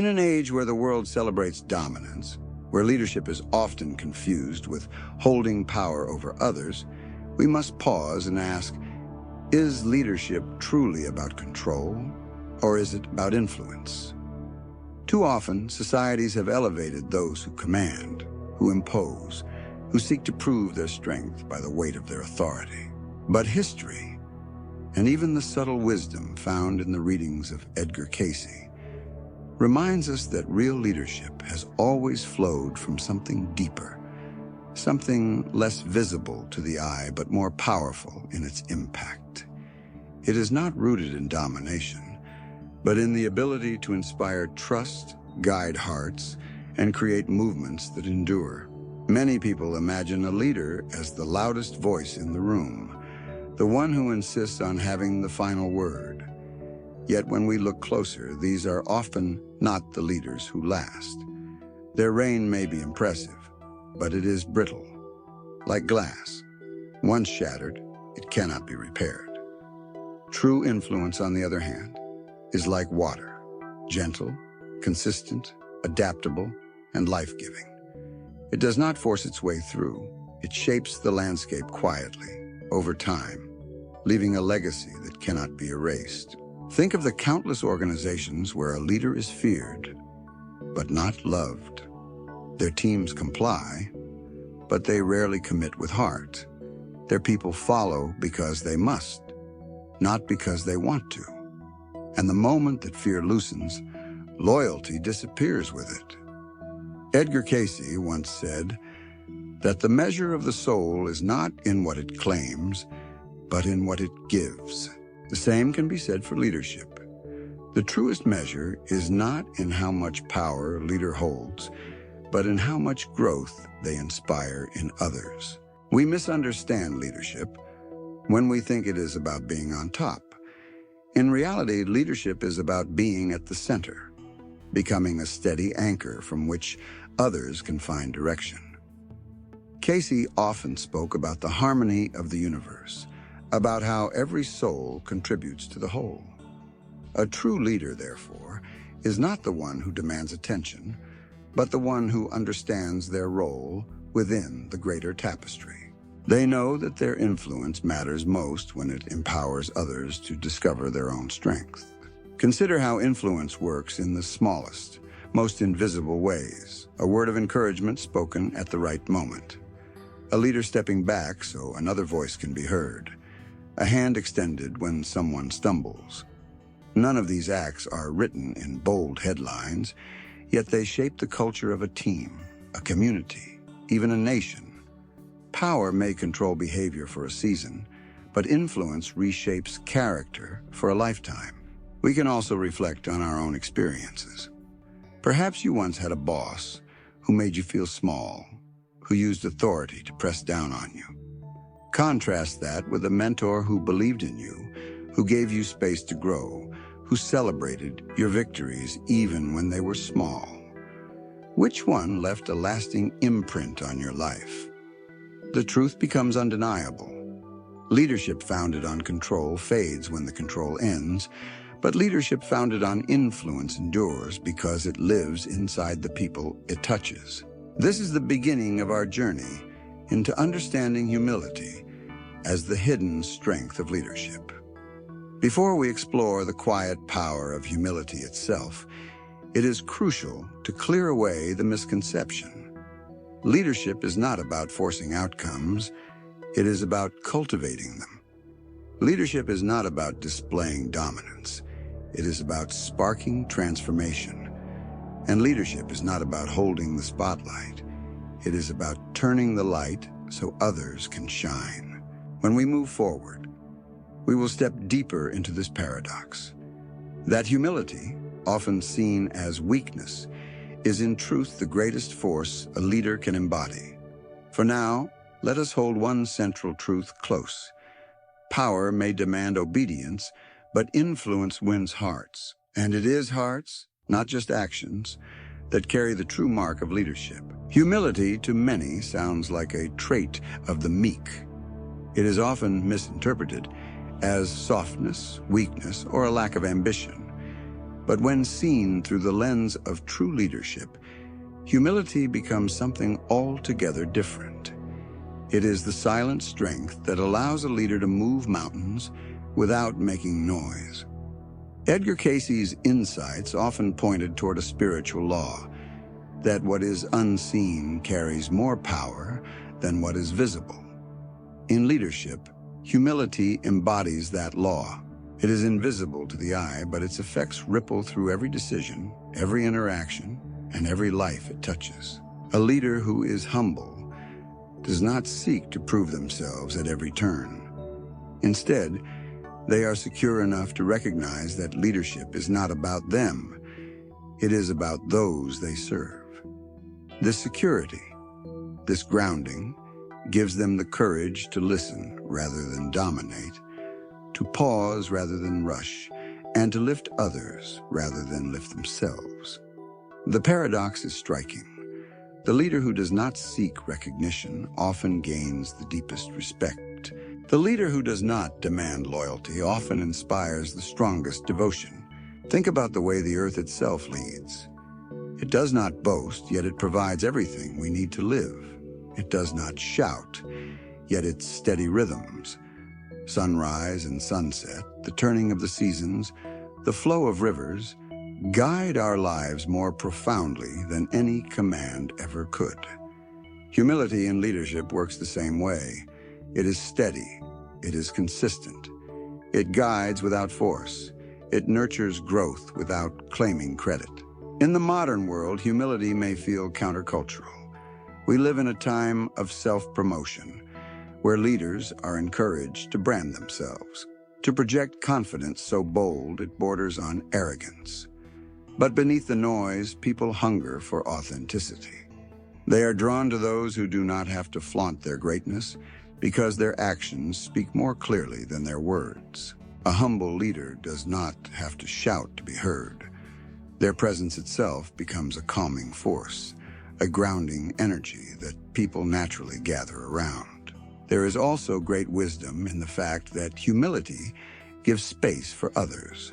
In an age where the world celebrates dominance, where leadership is often confused with holding power over others, we must pause and ask, is leadership truly about control, or is it about influence? Too often, societies have elevated those who command, who impose, who seek to prove their strength by the weight of their authority. But history, and even the subtle wisdom found in the readings of Edgar Cayce, reminds us that real leadership has always flowed from something deeper, something less visible to the eye but more powerful in its impact. It is not rooted in domination, but in the ability to inspire trust, guide hearts, and create movements that endure. Many people imagine a leader as the loudest voice in the room, the one who insists on having the final word. Yet when we look closer, these are often not the leaders who last. Their reign may be impressive, but it is brittle. Like glass, once shattered, it cannot be repaired. True influence, on the other hand, is like water, gentle, consistent, adaptable, and life-giving. It does not force its way through. It shapes the landscape quietly, over time, leaving a legacy that cannot be erased. Think of the countless organizations where a leader is feared, but not loved. Their teams comply, but they rarely commit with heart. Their people follow because they must, not because they want to. And the moment that fear loosens, loyalty disappears with it. Edgar Cayce once said that the measure of the soul is not in what it claims, but in what it gives. The same can be said for leadership. The truest measure is not in how much power a leader holds, but in how much growth they inspire in others. We misunderstand leadership when we think it is about being on top. In reality, leadership is about being at the center, becoming a steady anchor from which others can find direction. Cayce often spoke about the harmony of the universe, about how every soul contributes to the whole. A true leader, therefore, is not the one who demands attention, but the one who understands their role within the greater tapestry. They know that their influence matters most when it empowers others to discover their own strength. Consider how influence works in the smallest, most invisible ways. A word of encouragement spoken at the right moment. A leader stepping back so another voice can be heard. A hand extended when someone stumbles. None of these acts are written in bold headlines, yet they shape the culture of a team, a community, even a nation. Power may control behavior for a season, but influence reshapes character for a lifetime. We can also reflect on our own experiences. Perhaps you once had a boss who made you feel small, who used authority to press down on you. Contrast that with a mentor who believed in you, who gave you space to grow, who celebrated your victories even when they were small. Which one left a lasting imprint on your life? The truth becomes undeniable. Leadership founded on control fades when the control ends, but leadership founded on influence endures because it lives inside the people it touches. This is the beginning of our journey into understanding humility as the hidden strength of leadership. Before we explore the quiet power of humility itself, it is crucial to clear away the misconception. Leadership is not about forcing outcomes, it is about cultivating them. Leadership is not about displaying dominance, it is about sparking transformation. And leadership is not about holding the spotlight, it is about turning the light so others can shine. When we move forward, we will step deeper into this paradox. That humility, often seen as weakness, is in truth the greatest force a leader can embody. For now, let us hold one central truth close. Power may demand obedience, but influence wins hearts. And it is hearts, not just actions, that carry the true mark of leadership. Humility, to many, sounds like a trait of the meek. It is often misinterpreted as softness, weakness, or a lack of ambition. But when seen through the lens of true leadership, humility becomes something altogether different. It is the silent strength that allows a leader to move mountains without making noise. Edgar Cayce's insights often pointed toward a spiritual law, that what is unseen carries more power than what is visible. In leadership, humility embodies that law. It is invisible to the eye, but its effects ripple through every decision, every interaction, and every life it touches. A leader who is humble does not seek to prove themselves at every turn. Instead, they are secure enough to recognize that leadership is not about them. It is about those they serve. This security, this grounding, gives them the courage to listen rather than dominate, to pause rather than rush, and to lift others rather than lift themselves. The paradox is striking. The leader who does not seek recognition often gains the deepest respect. The leader who does not demand loyalty often inspires the strongest devotion. Think about the way the earth itself leads. It does not boast, yet it provides everything we need to live. It does not shout, yet its steady rhythms, sunrise and sunset, the turning of the seasons, the flow of rivers, guide our lives more profoundly than any command ever could. Humility in leadership works the same way. It is steady. It is consistent. It guides without force. It nurtures growth without claiming credit. In the modern world, humility may feel countercultural. We live in a time of self-promotion, where leaders are encouraged to brand themselves, to project confidence so bold it borders on arrogance. But beneath the noise, people hunger for authenticity. They are drawn to those who do not have to flaunt their greatness, because their actions speak more clearly than their words. A humble leader does not have to shout to be heard. Their presence itself becomes a calming force, a grounding energy that people naturally gather around. There is also great wisdom in the fact that humility gives space for others.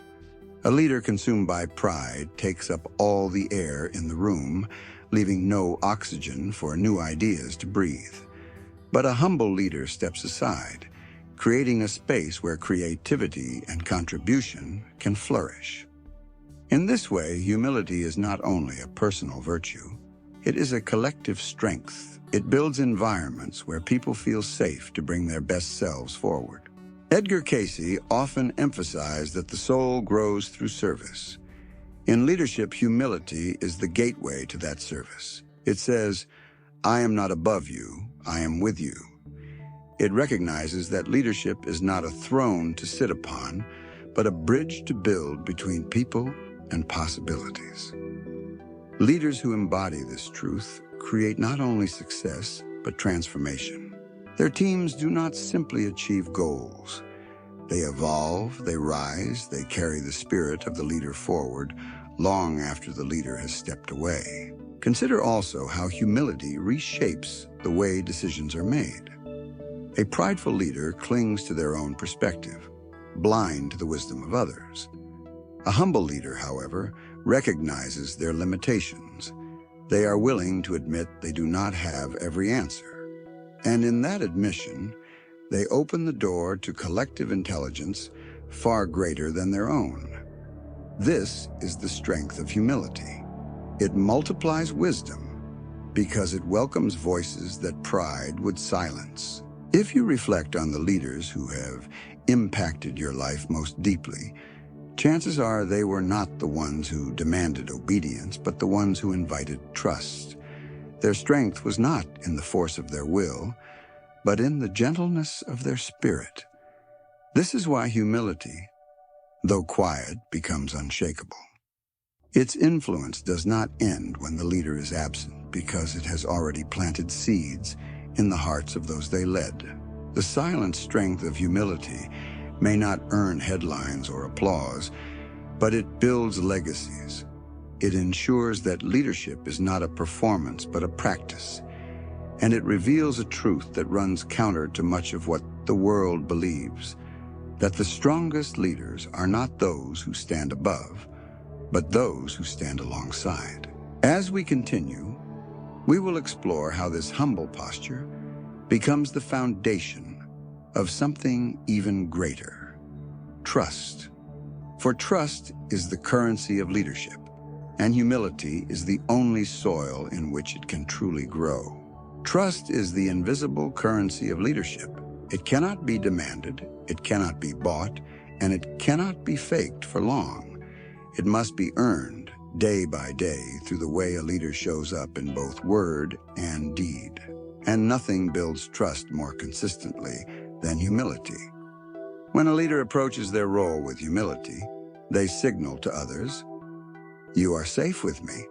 A leader consumed by pride takes up all the air in the room, leaving no oxygen for new ideas to breathe. But a humble leader steps aside, creating a space where creativity and contribution can flourish. In this way, humility is not only a personal virtue, it is a collective strength. It builds environments where people feel safe to bring their best selves forward. Edgar Cayce often emphasized that the soul grows through service. In leadership, humility is the gateway to that service. It says, "I am not above you, I am with you." It recognizes that leadership is not a throne to sit upon, but a bridge to build between people and possibilities. Leaders who embody this truth create not only success, but transformation. Their teams do not simply achieve goals. They evolve, they rise, they carry the spirit of the leader forward long after the leader has stepped away. Consider also how humility reshapes the way decisions are made. A prideful leader clings to their own perspective, blind to the wisdom of others. A humble leader, however, recognizes their limitations. They are willing to admit they do not have every answer. And in that admission, they open the door to collective intelligence far greater than their own. This is the strength of humility. It multiplies wisdom because it welcomes voices that pride would silence. If you reflect on the leaders who have impacted your life most deeply, chances are they were not the ones who demanded obedience, but the ones who invited trust. Their strength was not in the force of their will, but in the gentleness of their spirit. This is why humility, though quiet, becomes unshakable. Its influence does not end when the leader is absent, because it has already planted seeds in the hearts of those they led. The silent strength of humility may not earn headlines or applause, but it builds legacies. It ensures that leadership is not a performance, but a practice. And it reveals a truth that runs counter to much of what the world believes, that the strongest leaders are not those who stand above, but those who stand alongside. As we continue, we will explore how this humble posture becomes the foundation of something even greater: trust. For trust is the currency of leadership, and humility is the only soil in which it can truly grow. Trust is the invisible currency of leadership. It cannot be demanded, it cannot be bought, and it cannot be faked for long. It must be earned day by day through the way a leader shows up in both word and deed. And nothing builds trust more consistently than humility. When a leader approaches their role with humility, they signal to others, "You are safe with me.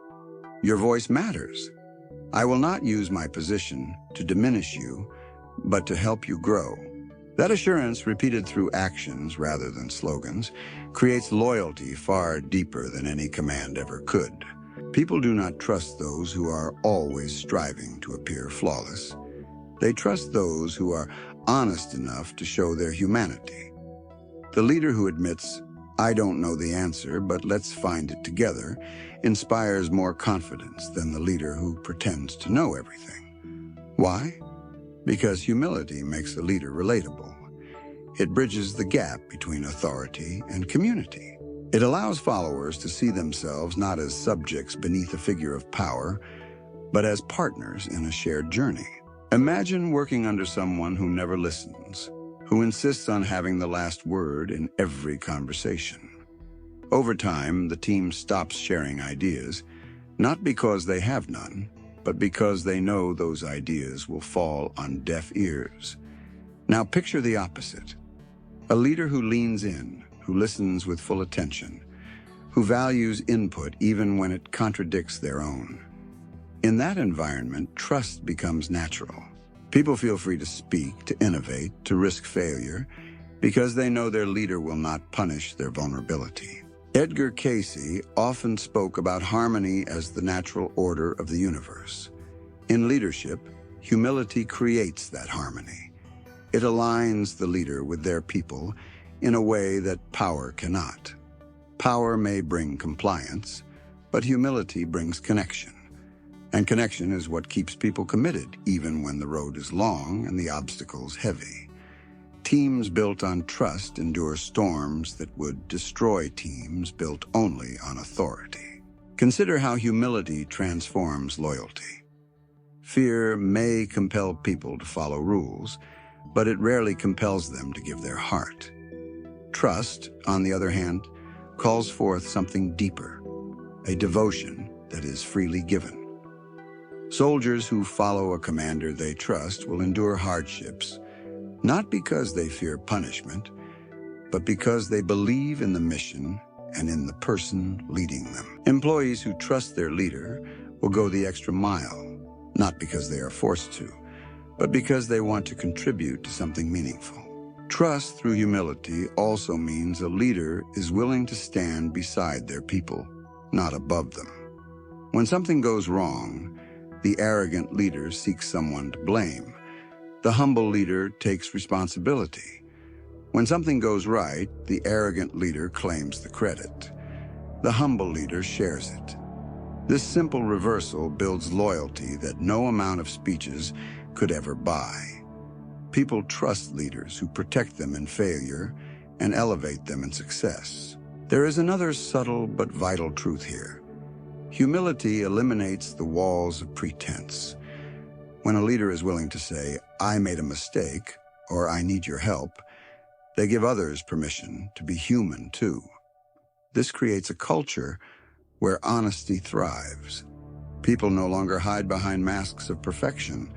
Your voice matters. I will not use my position to diminish you, but to help you grow." That assurance, repeated through actions rather than slogans, creates loyalty far deeper than any command ever could. People do not trust those who are always striving to appear flawless. They trust those who are honest enough to show their humanity. The leader who admits, "I don't know the answer, but let's find it together," inspires more confidence than the leader who pretends to know everything. Why? Because humility makes a leader relatable. It bridges the gap between authority and community. It allows followers to see themselves not as subjects beneath a figure of power, but as partners in a shared journey. Imagine working under someone who never listens, who insists on having the last word in every conversation. Over time, the team stops sharing ideas, not because they have none, but because they know those ideas will fall on deaf ears. Now picture the opposite. A leader who leans in, who listens with full attention, who values input even when it contradicts their own. In that environment, trust becomes natural. People feel free to speak, to innovate, to risk failure, because they know their leader will not punish their vulnerability. Edgar Cayce often spoke about harmony as the natural order of the universe. In leadership, humility creates that harmony. It aligns the leader with their people in a way that power cannot. Power may bring compliance, but humility brings connection. And connection is what keeps people committed, even when the road is long and the obstacles heavy. Teams built on trust endure storms that would destroy teams built only on authority. Consider how humility transforms loyalty. Fear may compel people to follow rules, but it rarely compels them to give their heart. Trust, on the other hand, calls forth something deeper, a devotion that is freely given. Soldiers who follow a commander they trust will endure hardships, not because they fear punishment, but because they believe in the mission and in the person leading them. Employees who trust their leader will go the extra mile, not because they are forced to, but because they want to contribute to something meaningful. Trust through humility also means a leader is willing to stand beside their people, not above them. When something goes wrong, the arrogant leader seeks someone to blame. The humble leader takes responsibility. When something goes right, the arrogant leader claims the credit. The humble leader shares it. This simple reversal builds loyalty that no amount of speeches could ever buy. People trust leaders who protect them in failure and elevate them in success. There is another subtle but vital truth here. Humility eliminates the walls of pretense. When a leader is willing to say, "I made a mistake," or "I need your help," they give others permission to be human too. This creates a culture where honesty thrives. People no longer hide behind masks of perfection.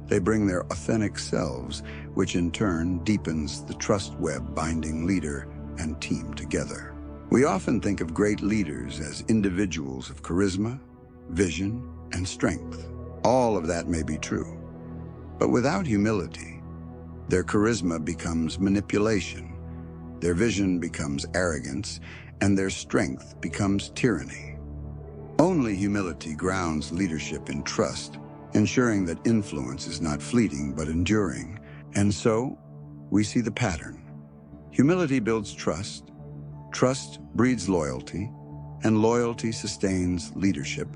They bring their authentic selves, which in turn deepens the trust web binding leader and team together. We often think of great leaders as individuals of charisma, vision, and strength. All of that may be true. But without humility, their charisma becomes manipulation, their vision becomes arrogance, and their strength becomes tyranny. Only humility grounds leadership in trust, ensuring that influence is not fleeting but enduring. And so, we see the pattern. Humility builds trust, trust breeds loyalty, and loyalty sustains leadership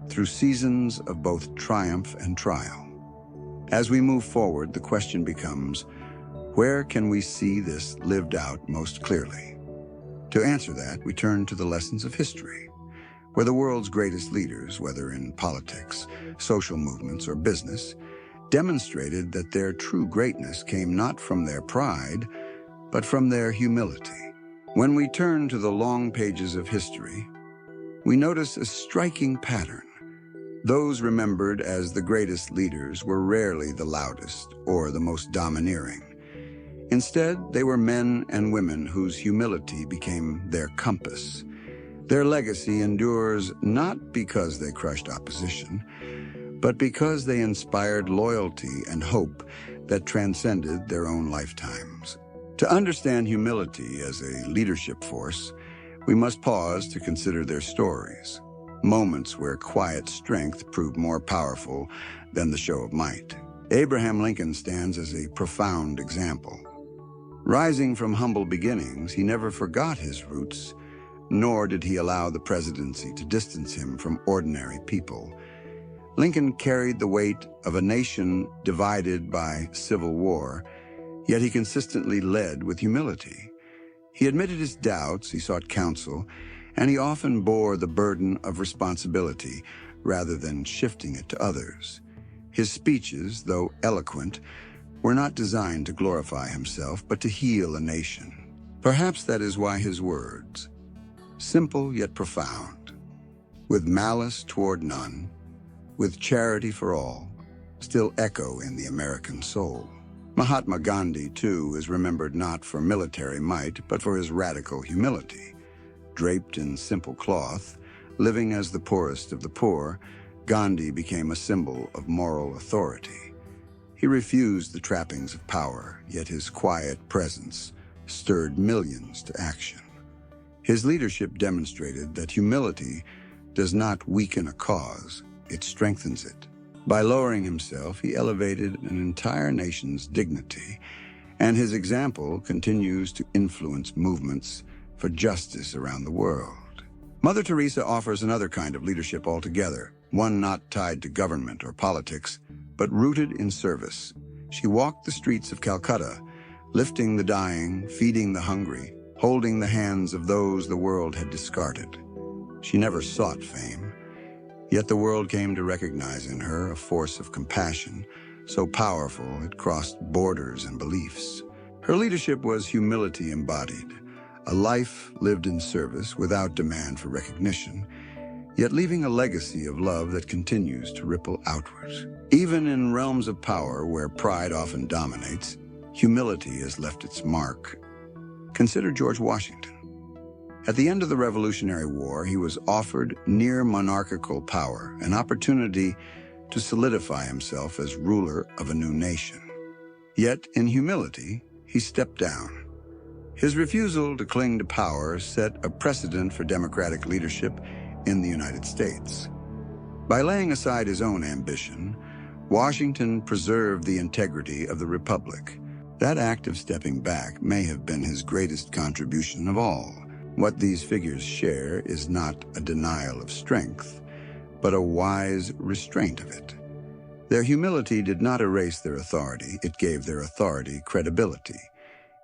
through seasons of both triumph and trial. As we move forward, the question becomes, where can we see this lived out most clearly? To answer that, we turn to the lessons of history, where the world's greatest leaders, whether in politics, social movements, or business, demonstrated that their true greatness came not from their pride, but from their humility. When we turn to the long pages of history, we notice a striking pattern. Those remembered as the greatest leaders were rarely the loudest or the most domineering. Instead, they were men and women whose humility became their compass. Their legacy endures not because they crushed opposition, but because they inspired loyalty and hope that transcended their own lifetimes. To understand humility as a leadership force, we must pause to consider their stories, moments where quiet strength proved more powerful than the show of might. Abraham Lincoln stands as a profound example. Rising from humble beginnings, he never forgot his roots, nor did he allow the presidency to distance him from ordinary people. Lincoln carried the weight of a nation divided by civil war, yet he consistently led with humility. He admitted his doubts, he sought counsel, and he often bore the burden of responsibility rather than shifting it to others. His speeches, though eloquent, were not designed to glorify himself, but to heal a nation. Perhaps that is why his words, simple yet profound, with malice toward none, with charity for all, still echo in the American soul. Mahatma Gandhi, too, is remembered not for military might, but for his radical humility. Draped in simple cloth, living as the poorest of the poor, Gandhi became a symbol of moral authority. He refused the trappings of power, yet his quiet presence stirred millions to action. His leadership demonstrated that humility does not weaken a cause, it strengthens it. By lowering himself, he elevated an entire nation's dignity, and his example continues to influence movements for justice around the world. Mother Teresa offers another kind of leadership altogether, one not tied to government or politics, but rooted in service. She walked the streets of Calcutta, lifting the dying, feeding the hungry, holding the hands of those the world had discarded. She never sought fame, yet the world came to recognize in her a force of compassion, so powerful it crossed borders and beliefs. Her leadership was humility embodied, a life lived in service without demand for recognition, yet leaving a legacy of love that continues to ripple outwards. Even in realms of power where pride often dominates, humility has left its mark. Consider George Washington. At the end of the Revolutionary War, he was offered near monarchical power, an opportunity to solidify himself as ruler of a new nation. Yet, in humility, he stepped down. His refusal to cling to power set a precedent for democratic leadership in the United States. By laying aside his own ambition, Washington preserved the integrity of the Republic. That act of stepping back may have been his greatest contribution of all. What these figures share is not a denial of strength, but a wise restraint of it. Their humility did not erase their authority, it gave their authority credibility.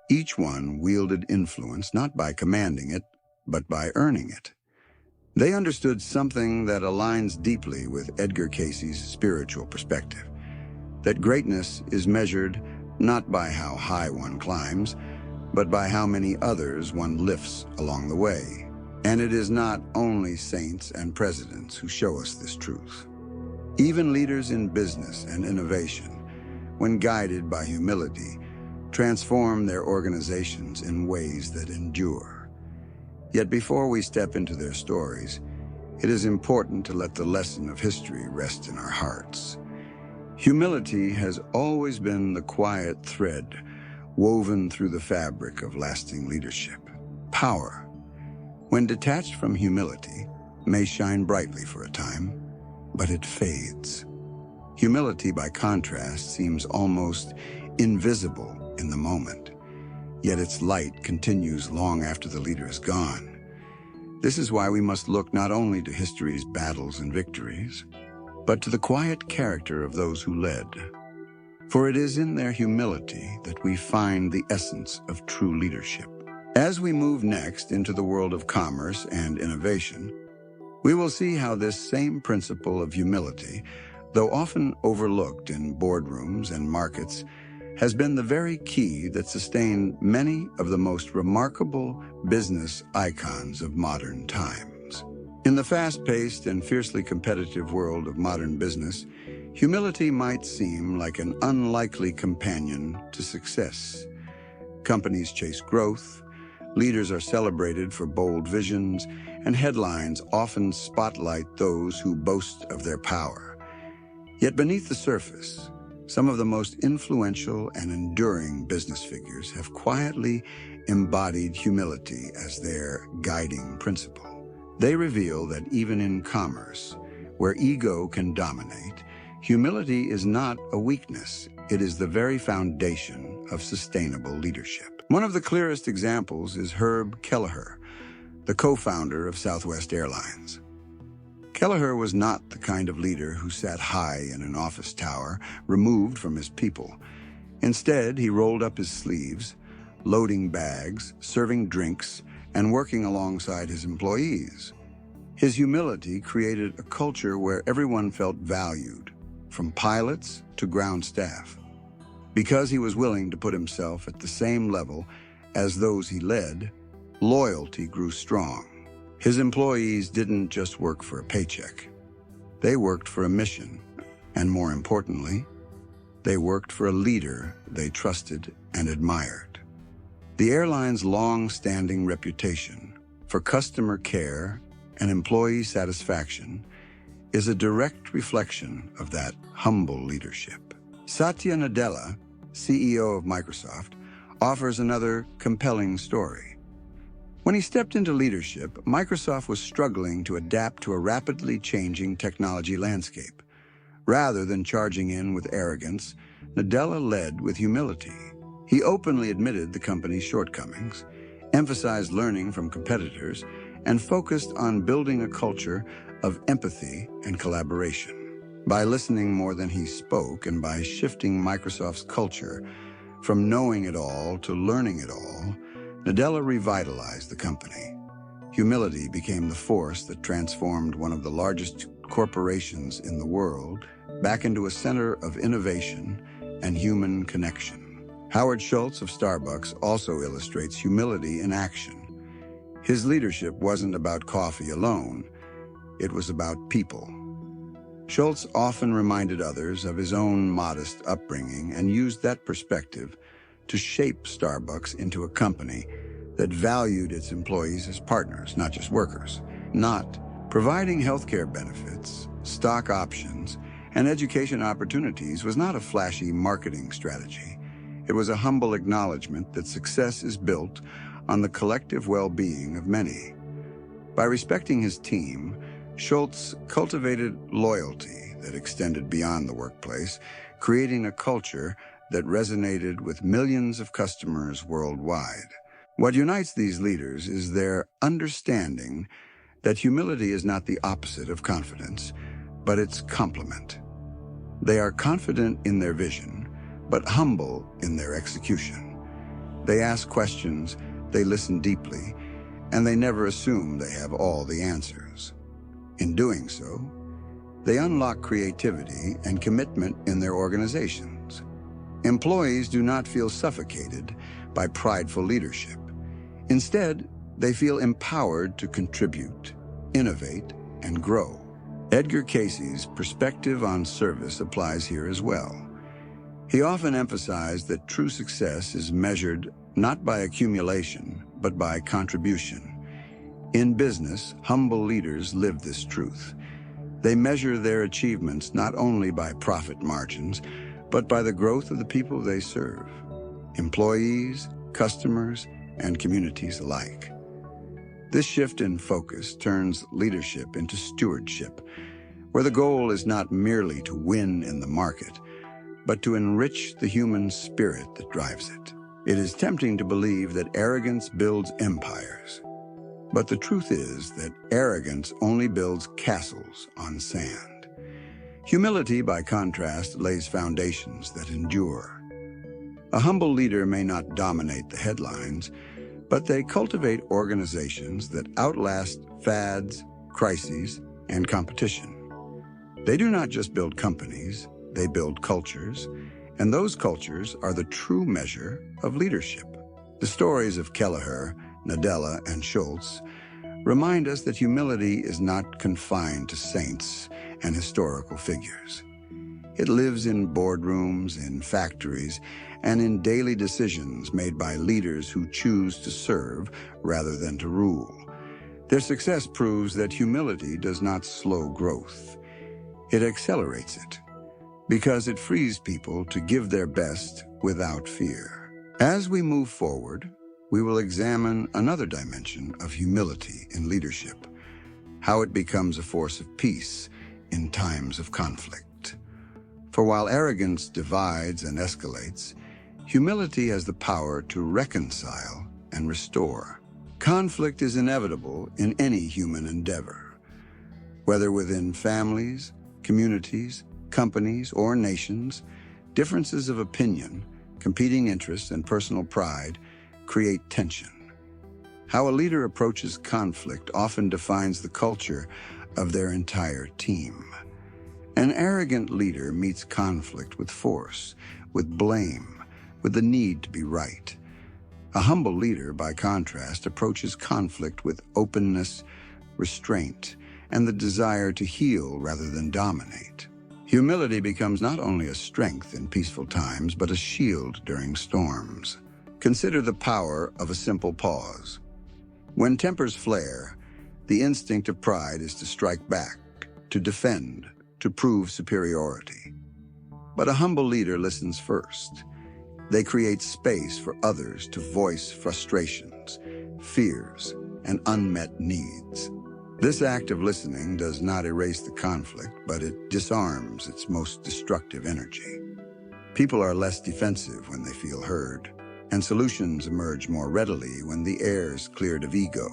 Each one wielded influence not by commanding it, but by earning it. They understood something that aligns deeply with Edgar Cayce's spiritual perspective, that greatness is measured not by how high one climbs, but by how many others one lifts along the way. And it is not only saints and presidents who show us this truth. Even leaders in business and innovation, when guided by humility, transform their organizations in ways that endure. Yet before we step into their stories, it is important to let the lesson of history rest in our hearts. Humility has always been the quiet thread woven through the fabric of lasting leadership. Power, when detached from humility, may shine brightly for a time, but it fades. Humility, by contrast, seems almost invisible in the moment, yet its light continues long after the leader is gone. This is why we must look not only to history's battles and victories, but to the quiet character of those who led. For it is in their humility that we find the essence of true leadership. As we move next into the world of commerce and innovation, we will see how this same principle of humility, though often overlooked in boardrooms and markets, has been the very key that sustained many of the most remarkable business icons of modern times. In the fast-paced and fiercely competitive world of modern business, humility might seem like an unlikely companion to success. Companies chase growth, leaders are celebrated for bold visions, and headlines often spotlight those who boast of their power. Yet beneath the surface, some of the most influential and enduring business figures have quietly embodied humility as their guiding principle. They reveal that even in commerce, where ego can dominate, humility is not a weakness. It is the very foundation of sustainable leadership. One of the clearest examples is Herb Kelleher, the co-founder of Southwest Airlines. Kelleher was not the kind of leader who sat high in an office tower, removed from his people. Instead, he rolled up his sleeves, loading bags, serving drinks, and working alongside his employees. His humility created a culture where everyone felt valued, from pilots to ground staff. Because he was willing to put himself at the same level as those he led, loyalty grew strong. His employees didn't just work for a paycheck. They worked for a mission, and more importantly, they worked for a leader they trusted and admired. The airline's long-standing reputation for customer care and employee satisfaction is a direct reflection of that humble leadership. Satya Nadella, CEO of Microsoft, offers another compelling story. When he stepped into leadership, Microsoft was struggling to adapt to a rapidly changing technology landscape. Rather than charging in with arrogance, Nadella led with humility. He openly admitted the company's shortcomings, emphasized learning from competitors, and focused on building a culture of empathy and collaboration. By listening more than he spoke and by shifting Microsoft's culture from knowing it all to learning it all, Nadella revitalized the company. Humility became the force that transformed one of the largest corporations in the world back into a center of innovation and human connection. Howard Schultz of Starbucks also illustrates humility in action. His leadership wasn't about coffee alone. It was about people. Schultz often reminded others of his own modest upbringing and used that perspective to shape Starbucks into a company that valued its employees as partners, not just workers. Not providing healthcare benefits, stock options, and education opportunities was not a flashy marketing strategy. It was a humble acknowledgement that success is built on the collective well-being of many. By respecting his team, Schultz cultivated loyalty that extended beyond the workplace, creating a culture that resonated with millions of customers worldwide. What unites these leaders is their understanding that humility is not the opposite of confidence, but its complement. They are confident in their vision, but humble in their execution. They ask questions, they listen deeply, and they never assume they have all the answers. In doing so, they unlock creativity and commitment in their organizations. Employees do not feel suffocated by prideful leadership. Instead, they feel empowered to contribute, innovate, and grow. Edgar Casey's perspective on service applies here as well. He often emphasized that true success is measured not by accumulation, but by contribution. In business, humble leaders live this truth. They measure their achievements not only by profit margins, but by the growth of the people they serve, employees, customers, and communities alike. This shift in focus turns leadership into stewardship, where the goal is not merely to win in the market, but to enrich the human spirit that drives it. It is tempting to believe that arrogance builds empires, But the truth is that arrogance only builds castles on sand. Humility, by contrast, lays foundations that endure. A humble leader may not dominate the headlines, but they cultivate organizations that outlast fads, crises, and competition. They do not just build companies, they build cultures, and those cultures are the true measure of leadership. The stories of Kelleher, Nadella, and Schultz remind us that humility is not confined to saints and historical figures. It lives in boardrooms, in factories, and in daily decisions made by leaders who choose to serve rather than to rule. Their success proves that humility does not slow growth. It accelerates it, because it frees people to give their best without fear. As we move forward, we will examine another dimension of humility in leadership, how it becomes a force of peace in times of conflict. For while arrogance divides and escalates, humility has the power to reconcile and restore. Conflict is inevitable in any human endeavor. Whether within families, communities, companies, or nations, differences of opinion, competing interests, and personal pride create tension. How a leader approaches conflict often defines the culture of their entire team. An arrogant leader meets conflict with force, with blame, with the need to be right. A humble leader, by contrast, approaches conflict with openness, restraint, and the desire to heal rather than dominate. Humility becomes not only a strength in peaceful times, but a shield during storms. Consider the power of a simple pause. When tempers flare, the instinct of pride is to strike back, to defend, to prove superiority. But a humble leader listens first. They create space for others to voice frustrations, fears, and unmet needs. This act of listening does not erase the conflict, but it disarms its most destructive energy. People are less defensive when they feel heard, and solutions emerge more readily when the air is cleared of ego.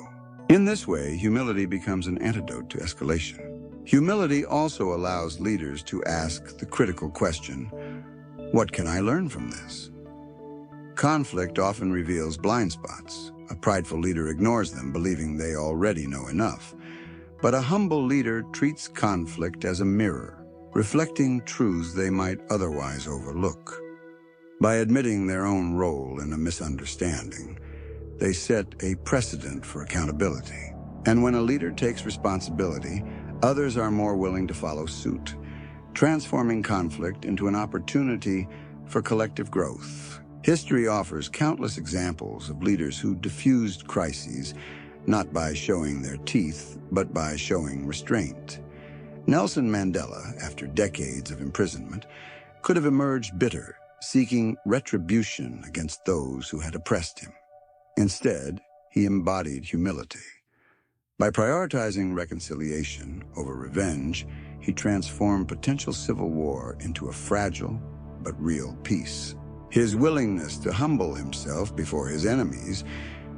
In this way, humility becomes an antidote to escalation. Humility also allows leaders to ask the critical question, what can I learn from this? Conflict often reveals blind spots. A prideful leader ignores them, believing they already know enough. But a humble leader treats conflict as a mirror, reflecting truths they might otherwise overlook. By admitting their own role in a misunderstanding, they set a precedent for accountability. And when a leader takes responsibility, others are more willing to follow suit, transforming conflict into an opportunity for collective growth. History offers countless examples of leaders who diffused crises, not by showing their teeth, but by showing restraint. Nelson Mandela, after decades of imprisonment, could have emerged bitter, seeking retribution against those who had oppressed him. Instead, he embodied humility. By prioritizing reconciliation over revenge, he transformed potential civil war into a fragile but real peace. His willingness to humble himself before his enemies,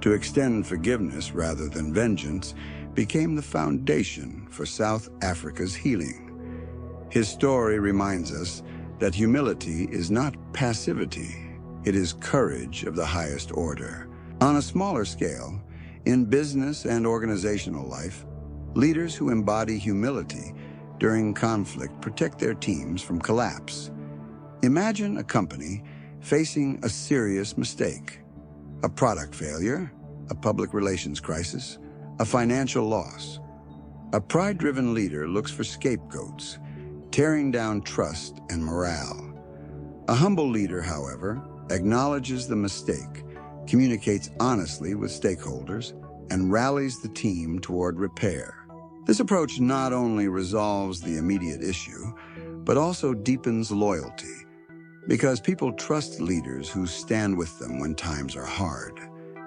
to extend forgiveness rather than vengeance, became the foundation for South Africa's healing. His story reminds us that humility is not passivity, it is courage of the highest order. On a smaller scale, in business and organizational life, leaders who embody humility during conflict protect their teams from collapse. Imagine a company facing a serious mistake, a product failure, a public relations crisis, a financial loss. A pride-driven leader looks for scapegoats, tearing down trust and morale. A humble leader, however, acknowledges the mistake, communicates honestly with stakeholders, and rallies the team toward repair. This approach not only resolves the immediate issue, but also deepens loyalty, because people trust leaders who stand with them when times are hard.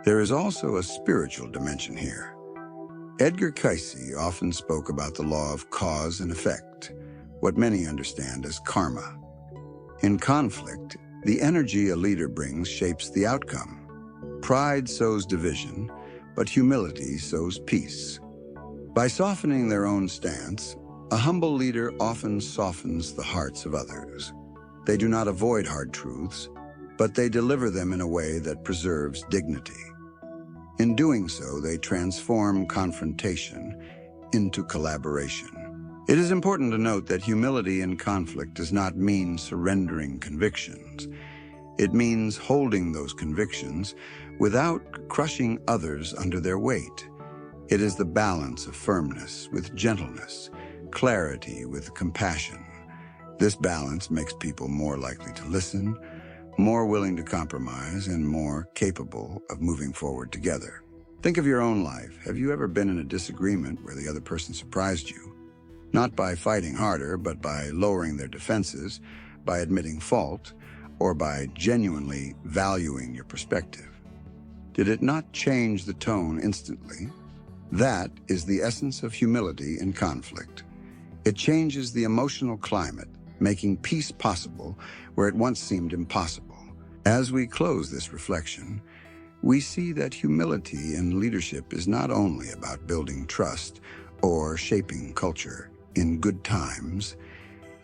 There is also a spiritual dimension here. Edgar Cayce often spoke about the law of cause and effect, what many understand as karma. In conflict, the energy a leader brings shapes the outcome. Pride sows division, but humility sows peace. By softening their own stance, a humble leader often softens the hearts of others. They do not avoid hard truths, but they deliver them in a way that preserves dignity. In doing so, they transform confrontation into collaboration. It is important to note that humility in conflict does not mean surrendering convictions. It means holding those convictions without crushing others under their weight. It is the balance of firmness with gentleness, clarity with compassion. This balance makes people more likely to listen, more willing to compromise, and more capable of moving forward together. Think of your own life. Have you ever been in a disagreement where the other person surprised you? Not by fighting harder, but by lowering their defenses, by admitting fault, or by genuinely valuing your perspective. Did it not change the tone instantly? That is the essence of humility in conflict. It changes the emotional climate, making peace possible where it once seemed impossible. As we close this reflection, we see that humility in leadership is not only about building trust or shaping culture in good times.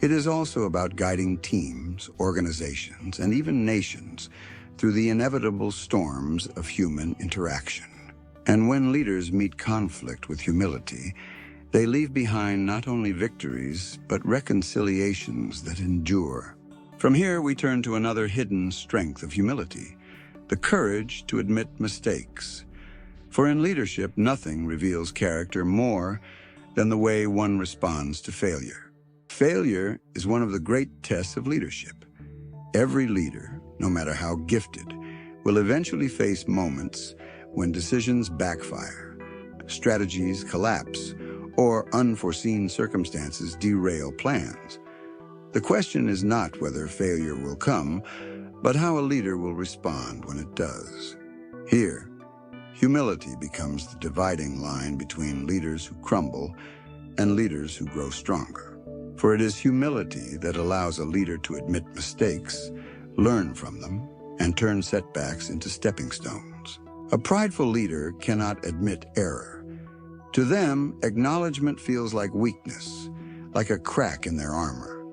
It is also about guiding teams, organizations, and even nations through the inevitable storms of human interaction. And when leaders meet conflict with humility, they leave behind not only victories, but reconciliations that endure. From here, we turn to another hidden strength of humility, the courage to admit mistakes. For in leadership, nothing reveals character more than the way one responds to failure. Failure is one of the great tests of leadership. Every leader, no matter how gifted, will eventually face moments when decisions backfire, strategies collapse, or unforeseen circumstances derail plans. The question is not whether failure will come, but how a leader will respond when it does. Here, humility becomes the dividing line between leaders who crumble and leaders who grow stronger. For it is humility that allows a leader to admit mistakes, learn from them, and turn setbacks into stepping stones. A prideful leader cannot admit error. To them, acknowledgement feels like weakness, like a crack in their armor.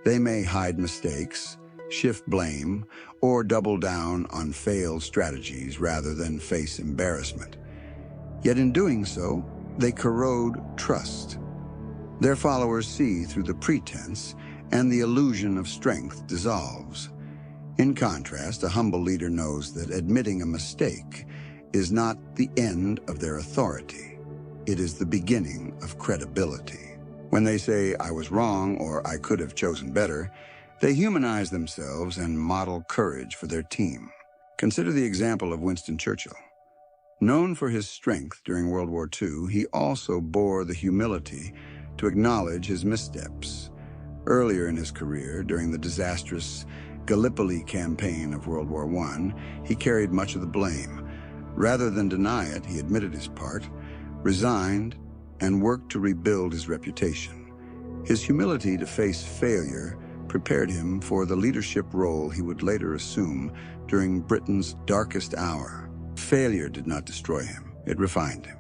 They may hide mistakes, shift blame, or double down on failed strategies rather than face embarrassment. Yet in doing so, they corrode trust. Their followers see through the pretense, and the illusion of strength dissolves. In contrast, a humble leader knows that admitting a mistake is not the end of their authority. It is the beginning of credibility. When they say, "I was wrong," or "I could have chosen better," they humanize themselves and model courage for their team. Consider the example of Winston Churchill. Known for his strength during World War II, he also bore the humility to acknowledge his missteps. Earlier in his career, during the disastrous Gallipoli campaign of World War I, he carried much of the blame. Rather than deny it, he admitted his part, resigned, and worked to rebuild his reputation. His humility to face failure prepared him for the leadership role he would later assume during Britain's darkest hour. Failure did not destroy him, it refined him.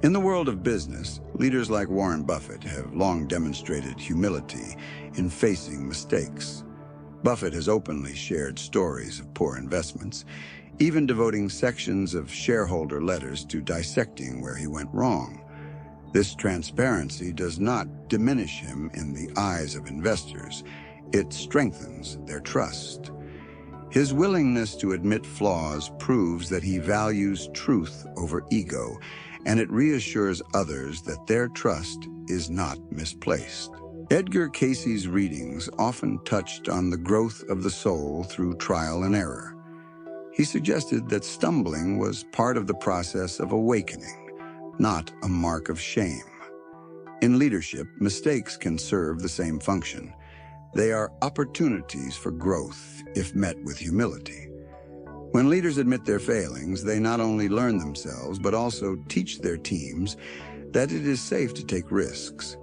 In the world of business, leaders like Warren Buffett have long demonstrated humility in facing mistakes. Buffett has openly shared stories of poor investments, even devoting sections of shareholder letters to dissecting where he went wrong. This transparency does not diminish him in the eyes of investors. It strengthens their trust. His willingness to admit flaws proves that he values truth over ego, and it reassures others that their trust is not misplaced. Edgar Cayce's readings often touched on the growth of the soul through trial and error. He suggested that stumbling was part of the process of awakening, not a mark of shame. In leadership, mistakes can serve the same function. They are opportunities for growth if met with humility. When leaders admit their failings, they not only learn themselves, but also teach their teams that it is safe to take risks.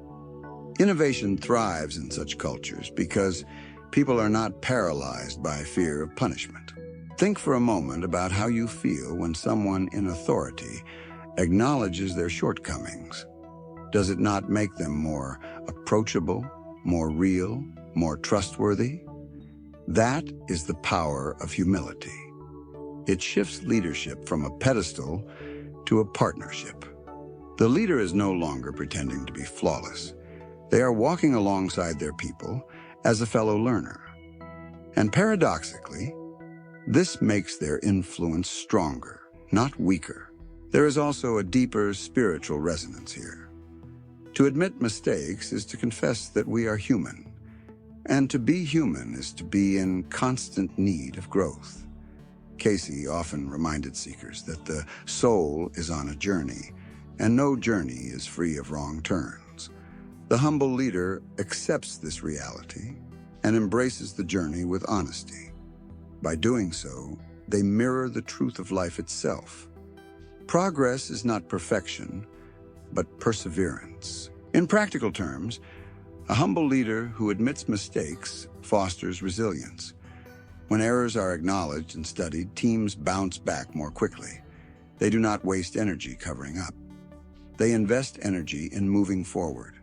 Innovation thrives in such cultures because people are not paralyzed by fear of punishment. Think for a moment about how you feel when someone in authority acknowledges their shortcomings. Does it not make them more approachable, more real, more trustworthy? That is the power of humility. It shifts leadership from a pedestal to a partnership. The leader is no longer pretending to be flawless. They are walking alongside their people as a fellow learner. And paradoxically, this makes their influence stronger, not weaker. There is also a deeper spiritual resonance here. To admit mistakes is to confess that we are human, and to be human is to be in constant need of growth. Casey often reminded seekers that the soul is on a journey, and no journey is free of wrong turns. The humble leader accepts this reality and embraces the journey with honesty. By doing so, they mirror the truth of life itself. Progress is not perfection, but perseverance. In practical terms, a humble leader who admits mistakes fosters resilience. When errors are acknowledged and studied, teams bounce back more quickly. They do not waste energy covering up. They invest energy in moving forward.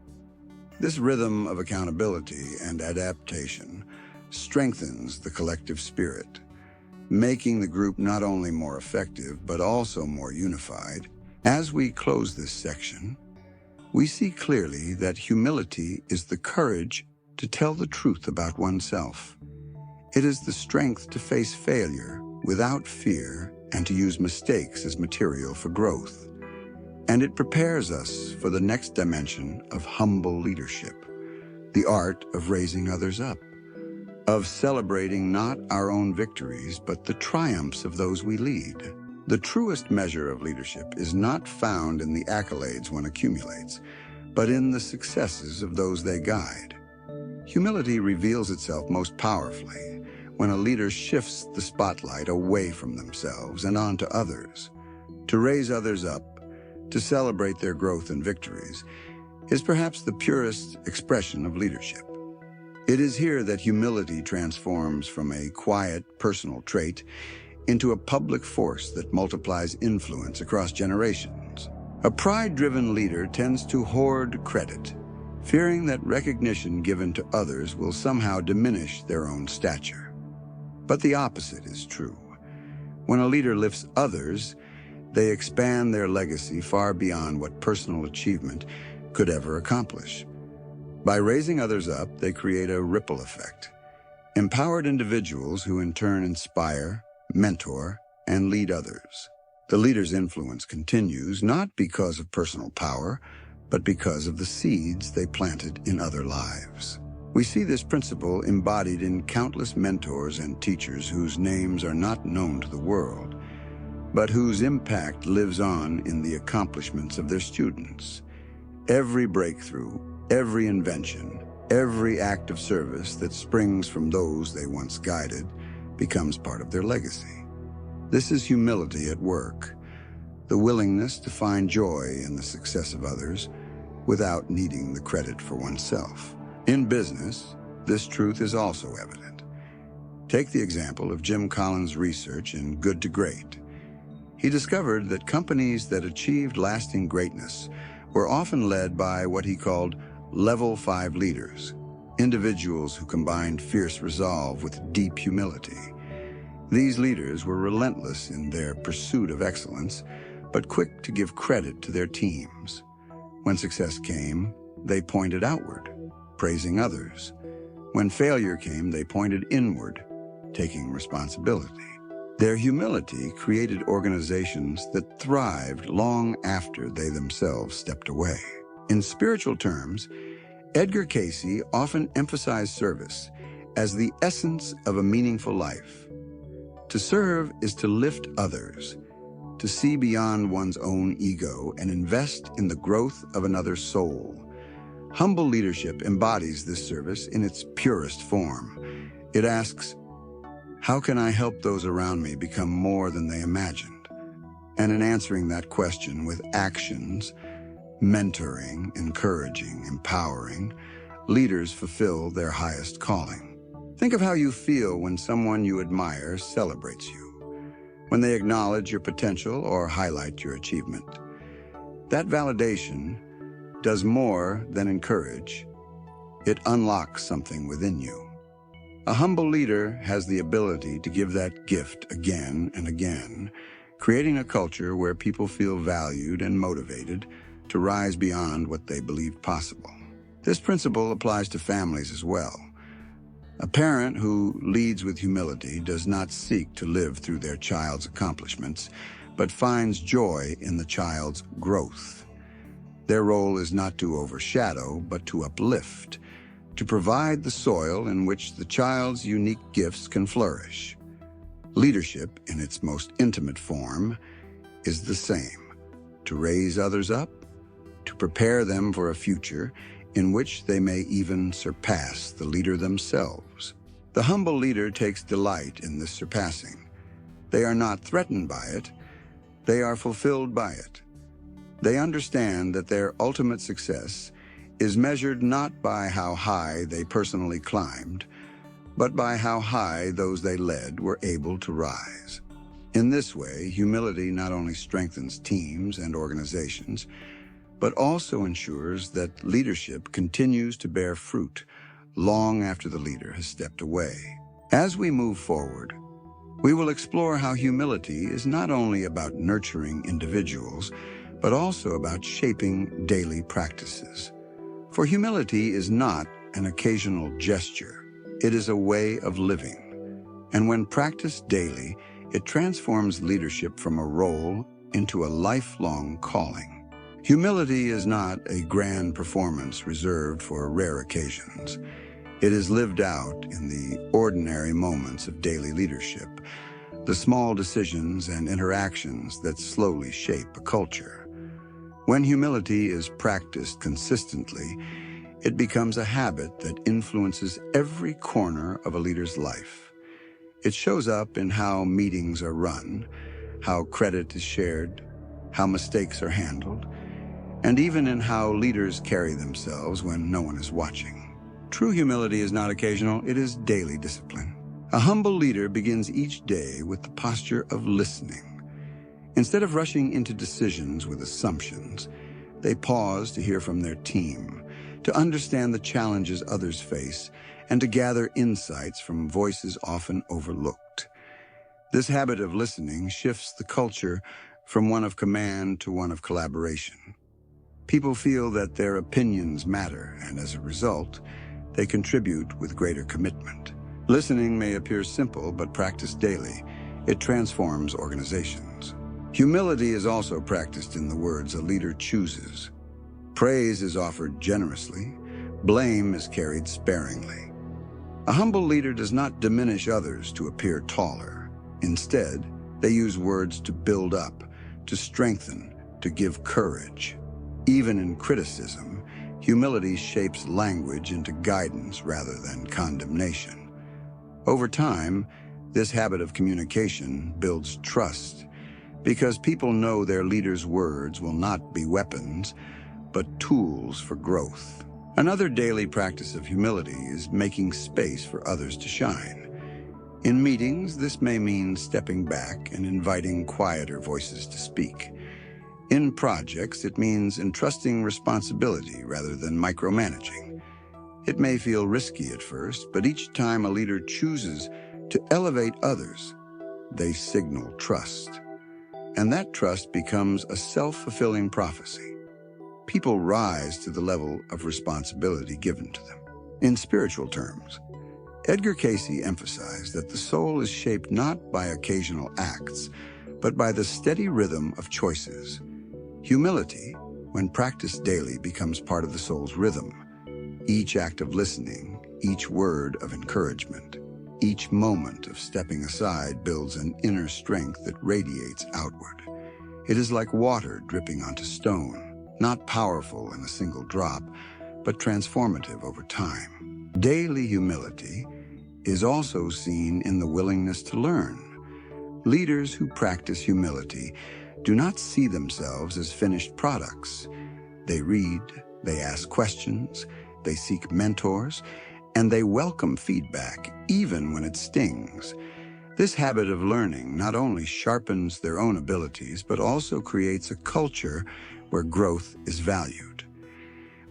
This rhythm of accountability and adaptation strengthens the collective spirit, making the group not only more effective, but also more unified. As we close this section, we see clearly that humility is the courage to tell the truth about oneself. It is the strength to face failure without fear and to use mistakes as material for growth. And it prepares us for the next dimension of humble leadership, the art of raising others up, of celebrating not our own victories, but the triumphs of those we lead. The truest measure of leadership is not found in the accolades one accumulates, but in the successes of those they guide. Humility reveals itself most powerfully when a leader shifts the spotlight away from themselves and onto others. To raise others up, to celebrate their growth and victories, is perhaps the purest expression of leadership. It is here that humility transforms from a quiet, personal trait into a public force that multiplies influence across generations. A pride-driven leader tends to hoard credit, fearing that recognition given to others will somehow diminish their own stature. But the opposite is true. When a leader lifts others, they expand their legacy far beyond what personal achievement could ever accomplish. By raising others up, they create a ripple effect. Empowered individuals who in turn inspire, mentor, and lead others. The leader's influence continues not because of personal power, but because of the seeds they planted in other lives. We see this principle embodied in countless mentors and teachers whose names are not known to the world, but whose impact lives on in the accomplishments of their students. Every breakthrough, every invention, every act of service that springs from those they once guided becomes part of their legacy. This is humility at work, the willingness to find joy in the success of others without needing the credit for oneself. In business, this truth is also evident. Take the example of Jim Collins' research in Good to Great. He discovered that companies that achieved lasting greatness were often led by what he called Level 5 leaders, individuals who combined fierce resolve with deep humility. These leaders were relentless in their pursuit of excellence, but quick to give credit to their teams. When success came, they pointed outward, praising others. When failure came, they pointed inward, taking responsibility. Their humility created organizations that thrived long after they themselves stepped away. In spiritual terms, Edgar Cayce often emphasized service as the essence of a meaningful life. To serve is to lift others, to see beyond one's own ego and invest in the growth of another's soul. Humble leadership embodies this service in its purest form. It asks, how can I help those around me become more than they imagined? And in answering that question with actions, mentoring, encouraging, empowering, leaders fulfill their highest calling. Think of how you feel when someone you admire celebrates you. when they acknowledge your potential or highlight your achievement. That validation does more than encourage. It unlocks something within you. A humble leader has the ability to give that gift again and again, creating a culture where people feel valued and motivated to rise beyond what they believe possible. This principle applies to families as well. A parent who leads with humility does not seek to live through their child's accomplishments, but finds joy in the child's growth. Their role is not to overshadow, but to uplift, to provide the soil in which the child's unique gifts can flourish. Leadership, in its most intimate form, is the same: to raise others up, to prepare them for a future in which they may even surpass the leader themselves. The humble leader takes delight in this surpassing. They are not threatened by it, they are fulfilled by it. They understand that their ultimate success is measured not by how high they personally climbed, but by how high those they led were able to rise. In this way, humility not only strengthens teams and organizations, but also ensures that leadership continues to bear fruit long after the leader has stepped away. As we move forward, we will explore how humility is not only about nurturing individuals, but also about shaping daily practices. For humility is not an occasional gesture, it is a way of living. And when practiced daily, it transforms leadership from a role into a lifelong calling. Humility is not a grand performance reserved for rare occasions. It is lived out in the ordinary moments of daily leadership, the small decisions and interactions that slowly shape a culture. When humility is practiced consistently, it becomes a habit that influences every corner of a leader's life. It shows up in how meetings are run, how credit is shared, how mistakes are handled, and even in how leaders carry themselves when no one is watching. True humility is not occasional, it is daily discipline. A humble leader begins each day with the posture of listening. Instead of rushing into decisions with assumptions, they pause to hear from their team, to understand the challenges others face, and to gather insights from voices often overlooked. This habit of listening shifts the culture from one of command to one of collaboration. People feel that their opinions matter, and as a result, they contribute with greater commitment. Listening may appear simple, but practiced daily, it transforms organizations. Humility is also practiced in the words a leader chooses. Praise is offered generously, blame is carried sparingly. A humble leader does not diminish others to appear taller. Instead, they use words to build up, to strengthen, to give courage. Even in criticism, humility shapes language into guidance rather than condemnation. Over time, this habit of communication builds trust because people know their leader's words will not be weapons, but tools for growth. Another daily practice of humility is making space for others to shine. In meetings, this may mean stepping back and inviting quieter voices to speak. In projects, it means entrusting responsibility rather than micromanaging. It may feel risky at first, but each time a leader chooses to elevate others, they signal trust. And that trust becomes a self-fulfilling prophecy. People rise to the level of responsibility given to them. In spiritual terms, Edgar Cayce emphasized that the soul is shaped not by occasional acts, but by the steady rhythm of choices. Humility, when practiced daily, becomes part of the soul's rhythm. Each act of listening, each word of encouragement, each moment of stepping aside builds an inner strength that radiates outward. It is like water dripping onto stone, not powerful in a single drop, but transformative over time. Daily humility is also seen in the willingness to learn. Leaders who practice humility do not see themselves as finished products. They read, they ask questions, they seek mentors, and they welcome feedback, even when it stings. This habit of learning not only sharpens their own abilities, but also creates a culture where growth is valued.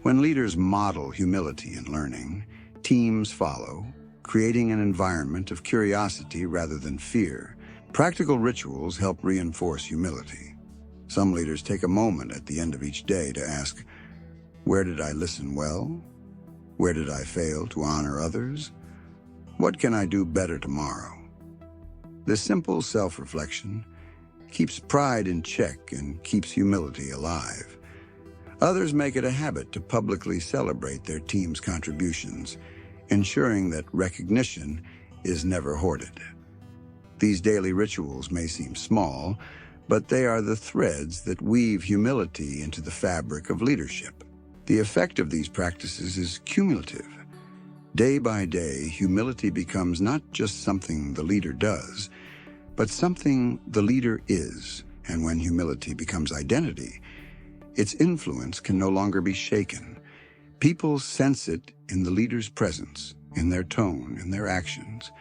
When leaders model humility in learning, teams follow, creating an environment of curiosity rather than fear. Practical rituals help reinforce humility. Some leaders take a moment at the end of each day to ask, where did I listen well? Where did I fail to honor others? What can I do better tomorrow? This simple self-reflection keeps pride in check and keeps humility alive. Others make it a habit to publicly celebrate their team's contributions, ensuring that recognition is never hoarded. These daily rituals may seem small, but they are the threads that weave humility into the fabric of leadership. The effect of these practices is cumulative. Day by day, humility becomes not just something the leader does, but something the leader is. And when humility becomes identity, its influence can no longer be shaken. People sense it in the leader's presence, in their tone, in their actions,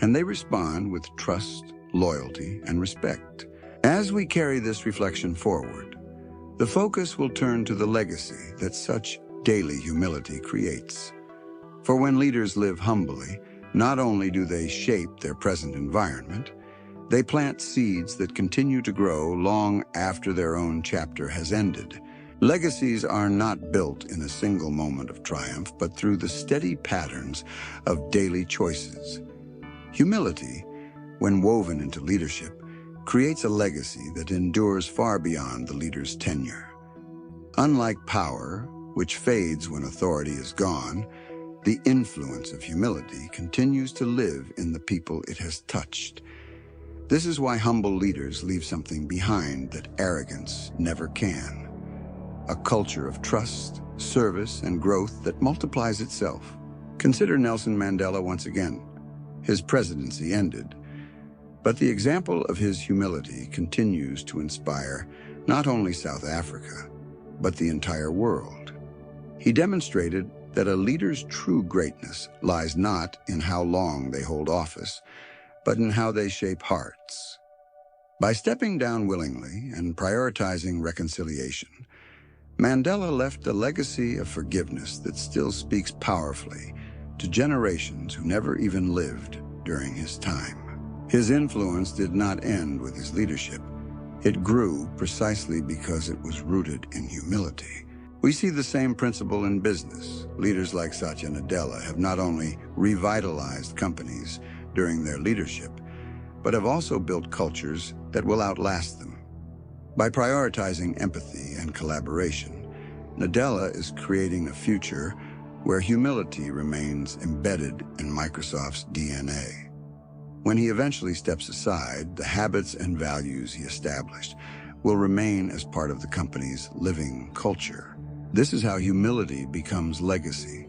and they respond with trust, loyalty, and respect. As we carry this reflection forward, the focus will turn to the legacy that such daily humility creates. For when leaders live humbly, not only do they shape their present environment, they plant seeds that continue to grow long after their own chapter has ended. Legacies are not built in a single moment of triumph, but through the steady patterns of daily choices. Humility, when woven into leadership, creates a legacy that endures far beyond the leader's tenure. Unlike power, which fades when authority is gone, the influence of humility continues to live in the people it has touched. This is why humble leaders leave something behind that arrogance never can. A culture of trust, service, and growth that multiplies itself. Consider Nelson Mandela once again. His presidency ended, but the example of his humility continues to inspire not only South Africa, but the entire world. He demonstrated that a leader's true greatness lies not in how long they hold office, but in how they shape hearts. By stepping down willingly and prioritizing reconciliation, Mandela left a legacy of forgiveness that still speaks powerfully to generations who never even lived during his time. His influence did not end with his leadership. It grew precisely because it was rooted in humility. We see the same principle in business. Leaders like Satya Nadella have not only revitalized companies during their leadership, but have also built cultures that will outlast them. By prioritizing empathy and collaboration, Nadella is creating a future where humility remains embedded in Microsoft's DNA. When he eventually steps aside, the habits and values he established will remain as part of the company's living culture. This is how humility becomes legacy.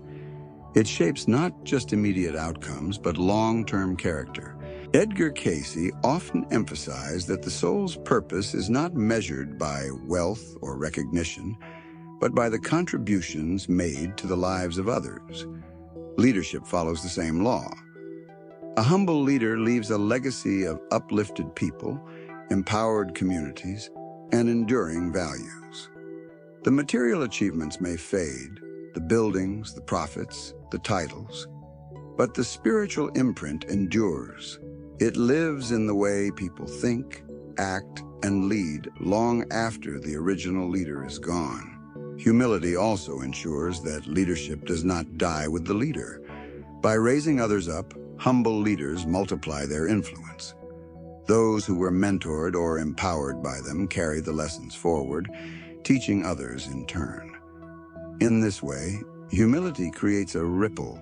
It shapes not just immediate outcomes, but long-term character. Edgar Cayce often emphasized that the soul's purpose is not measured by wealth or recognition, but by the contributions made to the lives of others. Leadership follows the same law. A humble leader leaves a legacy of uplifted people, empowered communities, and enduring values. The material achievements may fade, the buildings, the profits, the titles, but the spiritual imprint endures. It lives in the way people think, act, and lead long after the original leader is gone. Humility also ensures that leadership does not die with the leader. By raising others up, humble leaders multiply their influence. Those who were mentored or empowered by them carry the lessons forward, teaching others in turn. In this way, humility creates a ripple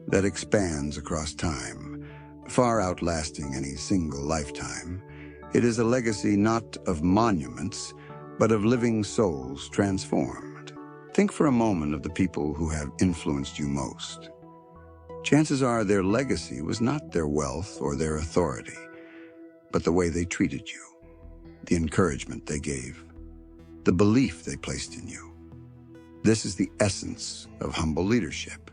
that expands across time, far outlasting any single lifetime. It is a legacy not of monuments, but of living souls transformed. Think for a moment of the people who have influenced you most. Chances are their legacy was not their wealth or their authority, but the way they treated you, the encouragement they gave, the belief they placed in you. This is the essence of humble leadership.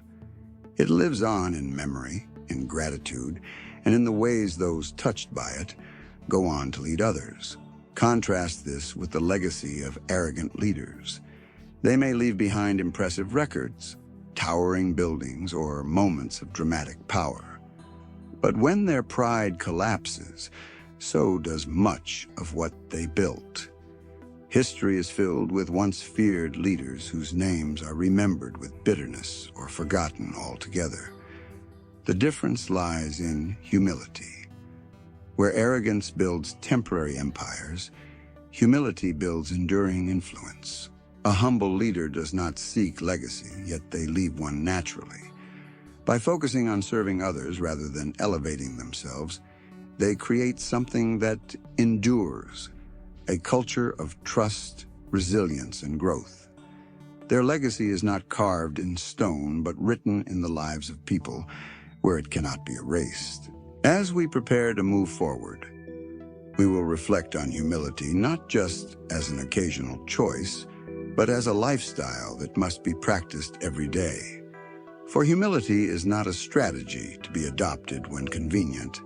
It lives on in memory, in gratitude, and in the ways those touched by it go on to lead others. Contrast this with the legacy of arrogant leaders. They may leave behind impressive records, towering buildings, or moments of dramatic power. But when their pride collapses, so does much of what they built. History is filled with once feared leaders whose names are remembered with bitterness or forgotten altogether. The difference lies in humility. Where arrogance builds temporary empires, humility builds enduring influence. A humble leader does not seek legacy, yet they leave one naturally. By focusing on serving others rather than elevating themselves, they create something that endures, a culture of trust, resilience, and growth. Their legacy is not carved in stone, but written in the lives of people where it cannot be erased. As we prepare to move forward, we will reflect on humility not just as an occasional choice, but as a lifestyle that must be practiced every day. For humility is not a strategy to be adopted when convenient.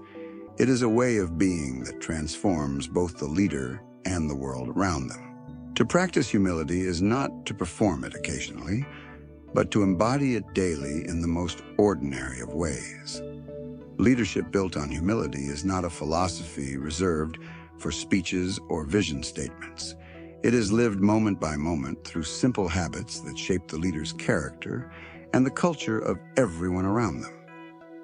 It is a way of being that transforms both the leader and the world around them. To practice humility is not to perform it occasionally, but to embody it daily in the most ordinary of ways. Leadership built on humility is not a philosophy reserved for speeches or vision statements. It is lived moment by moment through simple habits that shape the leader's character and the culture of everyone around them.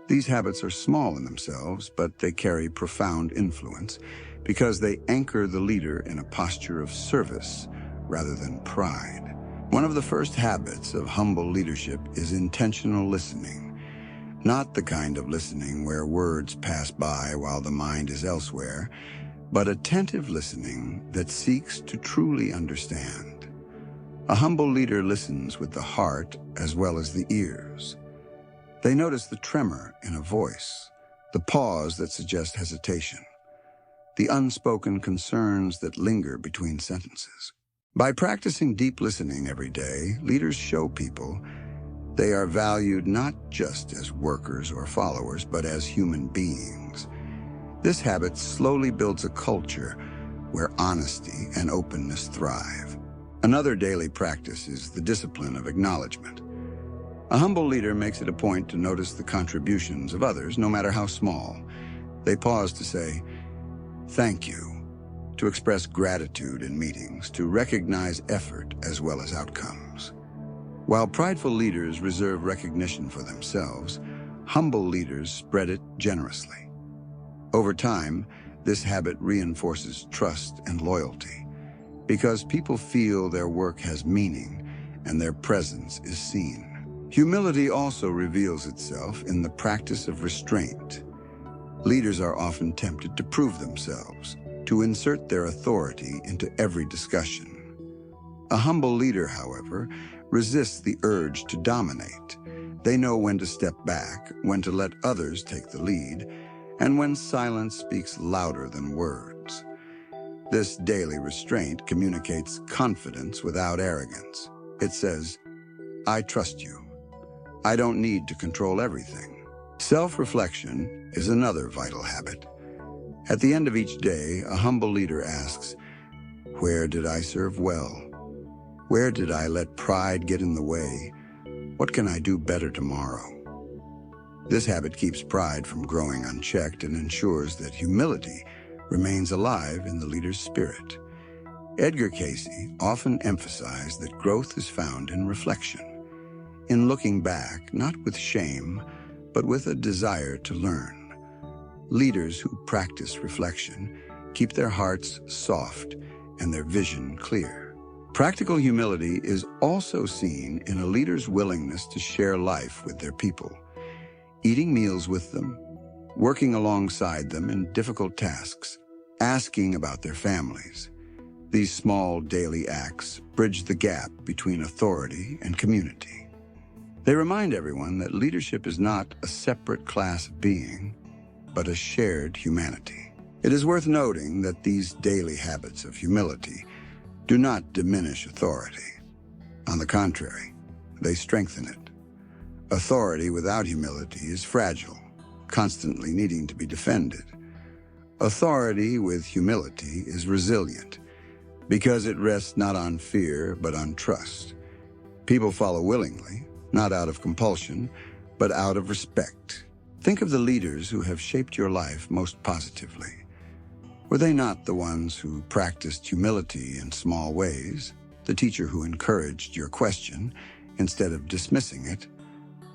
These habits are small in themselves, but they carry profound influence because they anchor the leader in a posture of service rather than pride. One of the first habits of humble leadership is intentional listening, not the kind of listening where words pass by while the mind is elsewhere, but attentive listening that seeks to truly understand. A humble leader listens with the heart as well as the ears. They notice the tremor in a voice, the pause that suggests hesitation, the unspoken concerns that linger between sentences. By practicing deep listening every day, leaders show people they are valued not just as workers or followers, but as human beings. This habit slowly builds a culture where honesty and openness thrive. Another daily practice is the discipline of acknowledgement. A humble leader makes it a point to notice the contributions of others, no matter how small. They pause to say, "Thank you," to express gratitude in meetings, to recognize effort as well as outcomes. While prideful leaders reserve recognition for themselves, humble leaders spread it generously. Over time, this habit reinforces trust and loyalty, because people feel their work has meaning and their presence is seen. Humility also reveals itself in the practice of restraint. Leaders are often tempted to prove themselves, to insert their authority into every discussion. A humble leader, however, resists the urge to dominate. They know when to step back, when to let others take the lead, and when silence speaks louder than words. This daily restraint communicates confidence without arrogance. It says, "I trust you. I don't need to control everything." Self-reflection is another vital habit. At the end of each day, a humble leader asks, "Where did I serve well? Where did I let pride get in the way? What can I do better tomorrow?" This habit keeps pride from growing unchecked and ensures that humility remains alive in the leader's spirit. Edgar Cayce often emphasized that growth is found in reflection, in looking back, not with shame, but with a desire to learn. Leaders who practice reflection keep their hearts soft and their vision clear. Practical humility is also seen in a leader's willingness to share life with their people, eating meals with them, working alongside them in difficult tasks, asking about their families. These small daily acts bridge the gap between authority and community. They remind everyone that leadership is not a separate class of being, but a shared humanity. It is worth noting that these daily habits of humility do not diminish authority. On the contrary, they strengthen it. Authority without humility is fragile, constantly needing to be defended. Authority with humility is resilient because it rests not on fear but on trust. People follow willingly, not out of compulsion, but out of respect. Think of the leaders who have shaped your life most positively. Were they not the ones who practiced humility in small ways? The teacher who encouraged your question instead of dismissing it?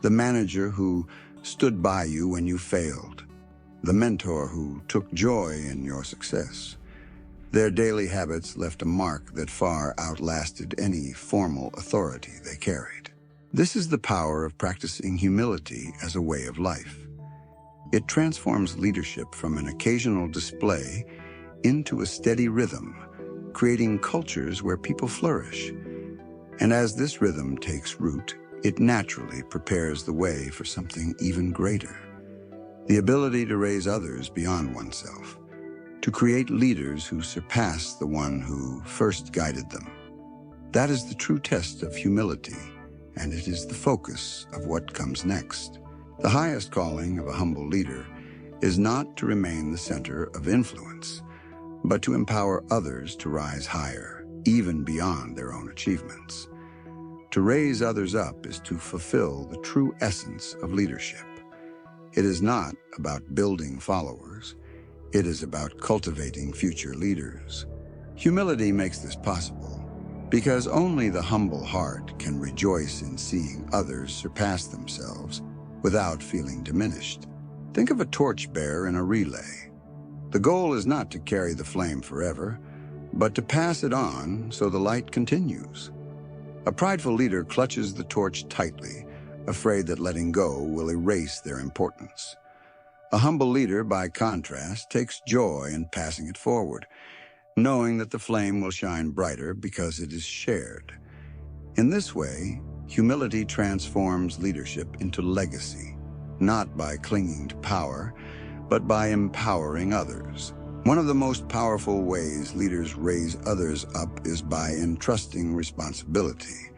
The manager who stood by you when you failed? The mentor who took joy in your success? Their daily habits left a mark that far outlasted any formal authority they carried. This is the power of practicing humility as a way of life. It transforms leadership from an occasional display into a steady rhythm, creating cultures where people flourish. And as this rhythm takes root, it naturally prepares the way for something even greater. The ability to raise others beyond oneself, to create leaders who surpass the one who first guided them. That is the true test of humility, and it is the focus of what comes next. The highest calling of a humble leader is not to remain the center of influence, but to empower others to rise higher, even beyond their own achievements. To raise others up is to fulfill the true essence of leadership. It is not about building followers. It is about cultivating future leaders. Humility makes this possible because only the humble heart can rejoice in seeing others surpass themselves without feeling diminished. Think of a torchbearer in a relay. The goal is not to carry the flame forever, but to pass it on so the light continues. A prideful leader clutches the torch tightly, afraid that letting go will erase their importance. A humble leader, by contrast, takes joy in passing it forward, knowing that the flame will shine brighter because it is shared. In this way, humility transforms leadership into legacy, not by clinging to power, but by empowering others. One of the most powerful ways leaders raise others up is by entrusting responsibility.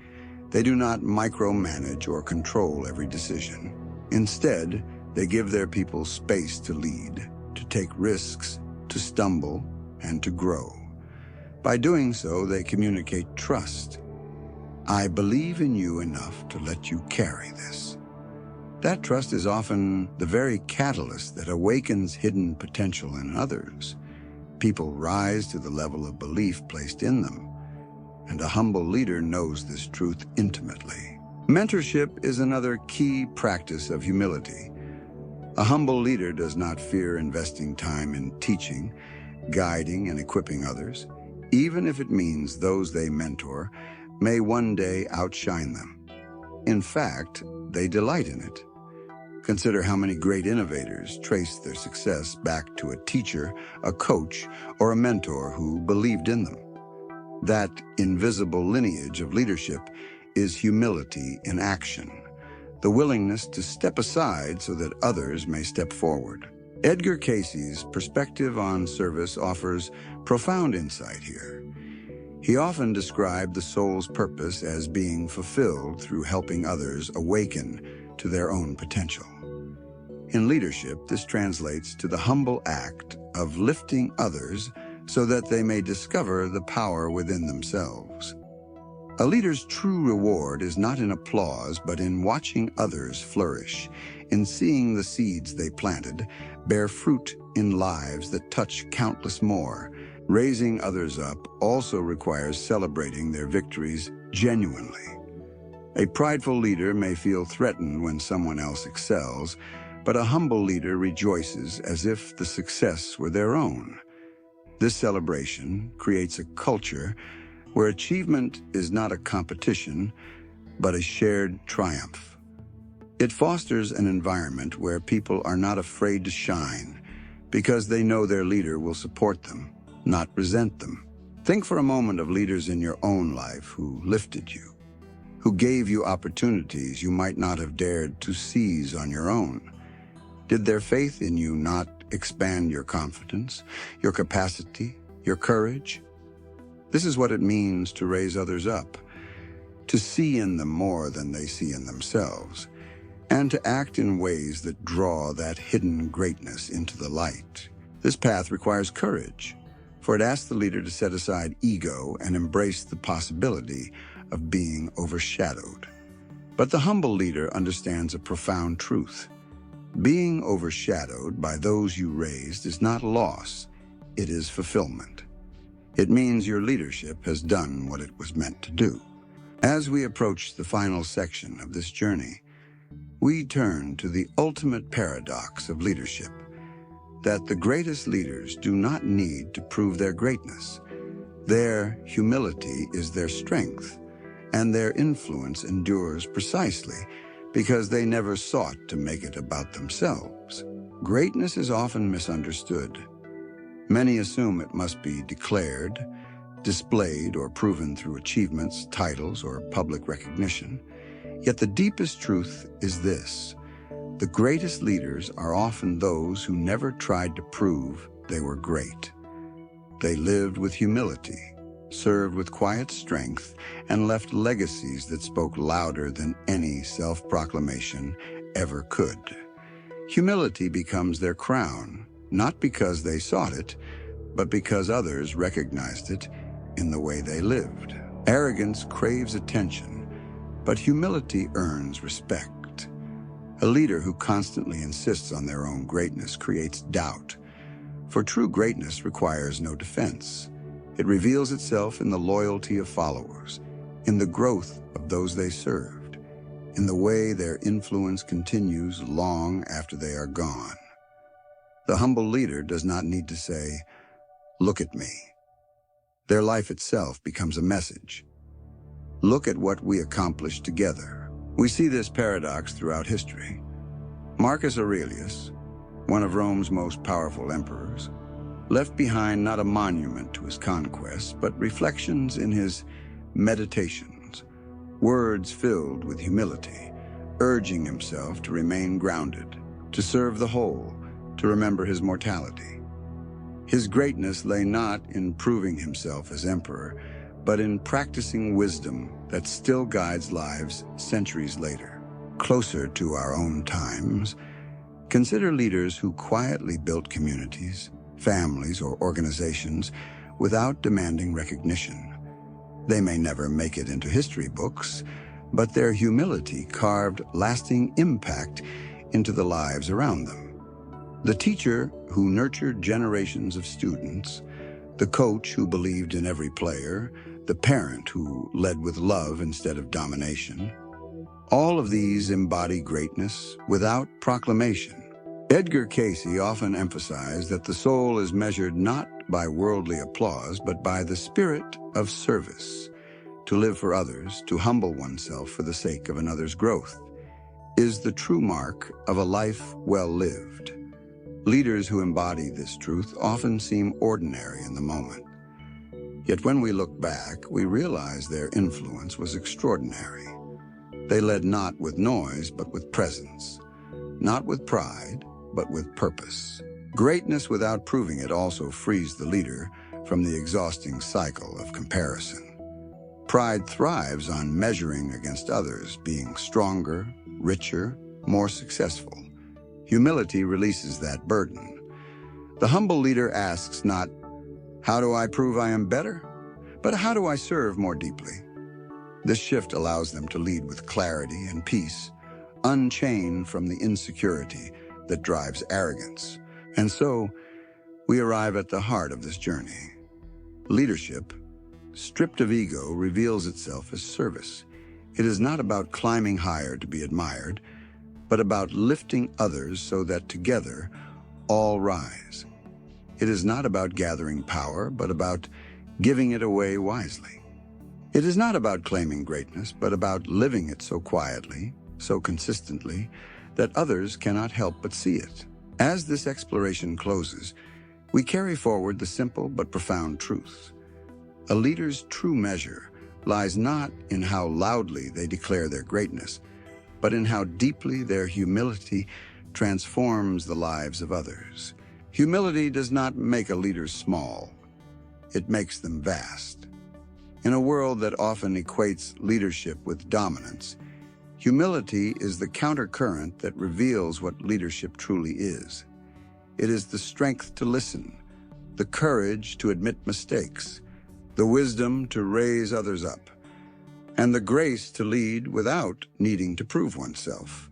They do not micromanage or control every decision. Instead, they give their people space to lead, to take risks, to stumble, and to grow. By doing so, they communicate trust. I believe in you enough to let you carry this. That trust is often the very catalyst that awakens hidden potential in others. People rise to the level of belief placed in them, and a humble leader knows this truth intimately. Mentorship is another key practice of humility. A humble leader does not fear investing time in teaching, guiding, and equipping others, even if it means those they mentor may one day outshine them. In fact, they delight in it. Consider how many great innovators trace their success back to a teacher, a coach, or a mentor who believed in them. That invisible lineage of leadership is humility in action, the willingness to step aside so that others may step forward. Edgar Cayce's perspective on service offers profound insight here. He often described the soul's purpose as being fulfilled through helping others awaken to their own potential. In leadership, this translates to the humble act of lifting others so that they may discover the power within themselves. A leader's true reward is not in applause, but in watching others flourish, in seeing the seeds they planted bear fruit in lives that touch countless more. Raising others up also requires celebrating their victories genuinely. A prideful leader may feel threatened when someone else excels, but a humble leader rejoices as if the success were their own. This celebration creates a culture where achievement is not a competition, but a shared triumph. It fosters an environment where people are not afraid to shine because they know their leader will support them, not resent them. Think for a moment of leaders in your own life who lifted you, who gave you opportunities you might not have dared to seize on your own. Did their faith in you not expand your confidence, your capacity, your courage? This is what it means to raise others up, to see in them more than they see in themselves. and to act in ways that draw that hidden greatness into the light. This path requires courage, for it asks the leader to set aside ego and embrace the possibility of being overshadowed. But the humble leader understands a profound truth. Being overshadowed by those you raised is not loss, it is fulfillment. It means your leadership has done what it was meant to do. As we approach the final section of this journey, we turn to the ultimate paradox of leadership, that the greatest leaders do not need to prove their greatness. Their humility is their strength, and their influence endures precisely because they never sought to make it about themselves. Greatness is often misunderstood. Many assume it must be declared, displayed, or proven through achievements, titles, or public recognition. Yet the deepest truth is this: the greatest leaders are often those who never tried to prove they were great. They lived with humility, served with quiet strength, and left legacies that spoke louder than any self-proclamation ever could. Humility becomes their crown, not because they sought it, but because others recognized it in the way they lived. Arrogance craves attention, but humility earns respect. A leader who constantly insists on their own greatness creates doubt, for true greatness requires no defense. It reveals itself in the loyalty of followers, in the growth of those they served, in the way their influence continues long after they are gone. The humble leader does not need to say, "Look at me." Their life itself becomes a message. Look at what we accomplished together. We see this paradox throughout history. Marcus Aurelius, one of Rome's most powerful emperors, left behind not a monument to his conquests, but reflections in his meditations, words filled with humility, urging himself to remain grounded, to serve the whole, to remember his mortality. His greatness lay not in proving himself as emperor, but in practicing wisdom that still guides lives centuries later. Closer to our own times, consider leaders who quietly built communities, families, or organizations without demanding recognition. They may never make it into history books, but their humility carved lasting impact into the lives around them. The teacher who nurtured generations of students, the coach who believed in every player, the parent who led with love instead of domination. All of these embody greatness without proclamation. Edgar Cayce often emphasized that the soul is measured not by worldly applause, but by the spirit of service. To live for others, to humble oneself for the sake of another's growth, is the true mark of a life well lived. Leaders who embody this truth often seem ordinary in the moment. Yet when we look back, we realize their influence was extraordinary. They led not with noise, but with presence, not with pride, but with purpose. Greatness without proving it also frees the leader from the exhausting cycle of comparison. Pride thrives on measuring against others, being stronger, richer, more successful. Humility releases that burden. The humble leader asks not, "How do I prove I am better?" but "How do I serve more deeply?" This shift allows them to lead with clarity and peace, unchained from the insecurity that drives arrogance. And so, we arrive at the heart of this journey. Leadership, stripped of ego, reveals itself as service. It is not about climbing higher to be admired, but about lifting others so that together all rise. It is not about gathering power, but about giving it away wisely. It is not about claiming greatness, but about living it so quietly, so consistently, that others cannot help but see it. As this exploration closes, we carry forward the simple but profound truth. A leader's true measure lies not in how loudly they declare their greatness, but in how deeply their humility transforms the lives of others. Humility does not make a leader small, it makes them vast. In a world that often equates leadership with dominance, Humility is the countercurrent that reveals what leadership truly is. It is the strength to listen, the courage to admit mistakes, the wisdom to raise others up, and the grace to lead without needing to prove oneself.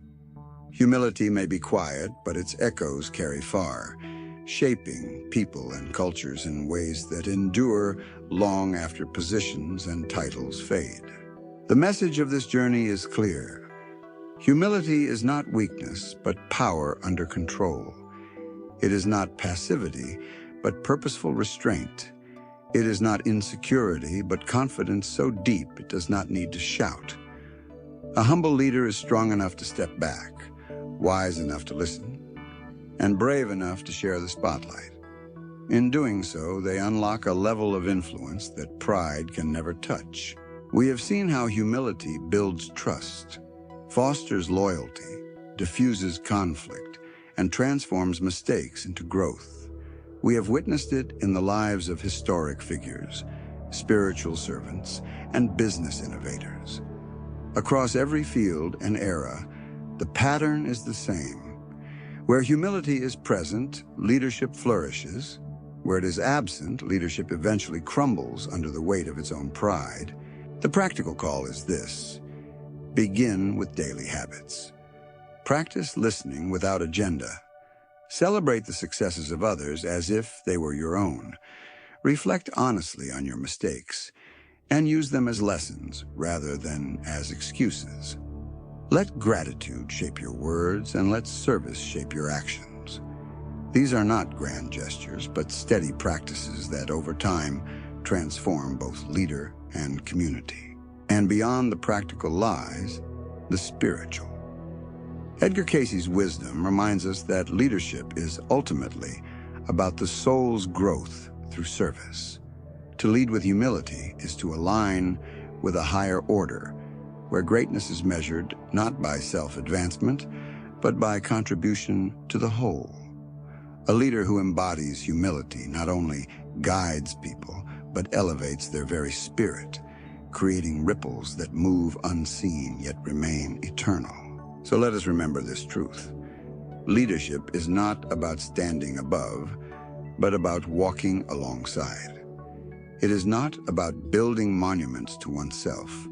Humility may be quiet, but its echoes carry far, shaping people and cultures in ways that endure long after positions and titles fade. The message of this journey is clear. Humility is not weakness, but power under control. It is not passivity, but purposeful restraint. It is not insecurity, but confidence so deep it does not need to shout. A humble leader is strong enough to step back, wise enough to listen, and brave enough to share the spotlight. In doing so, they unlock a level of influence that pride can never touch. We have seen how humility builds trust, fosters loyalty, diffuses conflict, and transforms mistakes into growth. We have witnessed it in the lives of historic figures, spiritual servants, and business innovators. Across every field and era, the pattern is the same. Where humility is present, leadership flourishes. Where it is absent, leadership eventually crumbles under the weight of its own pride. The practical call is this: begin with daily habits. Practice listening without agenda. Celebrate the successes of others as if they were your own. Reflect honestly on your mistakes and use them as lessons rather than as excuses. Let gratitude shape your words and let service shape your actions. These are not grand gestures, but steady practices that over time transform both leader and community. And beyond the practical lies the spiritual. Edgar Cayce's wisdom reminds us that leadership is ultimately about the soul's growth through service. To lead with humility is to align with a higher order, where greatness is measured not by self-advancement, but by contribution to the whole. A leader who embodies humility not only guides people, but elevates their very spirit, creating ripples that move unseen yet remain eternal. So let us remember this truth. Leadership is not about standing above, but about walking alongside. It is not about building monuments to oneself,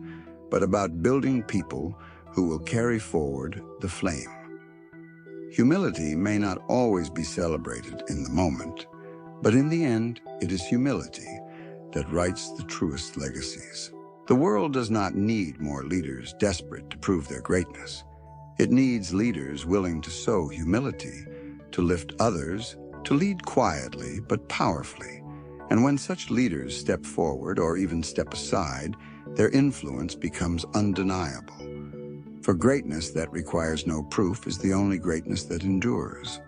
but about building people who will carry forward the flame. Humility may not always be celebrated in the moment, but in the end, it is humility that writes the truest legacies. The world does not need more leaders desperate to prove their greatness. It needs leaders willing to sow humility, to lift others, to lead quietly but powerfully. And when such leaders step forward or even step aside, their influence becomes undeniable. For greatness that requires no proof is the only greatness that endures.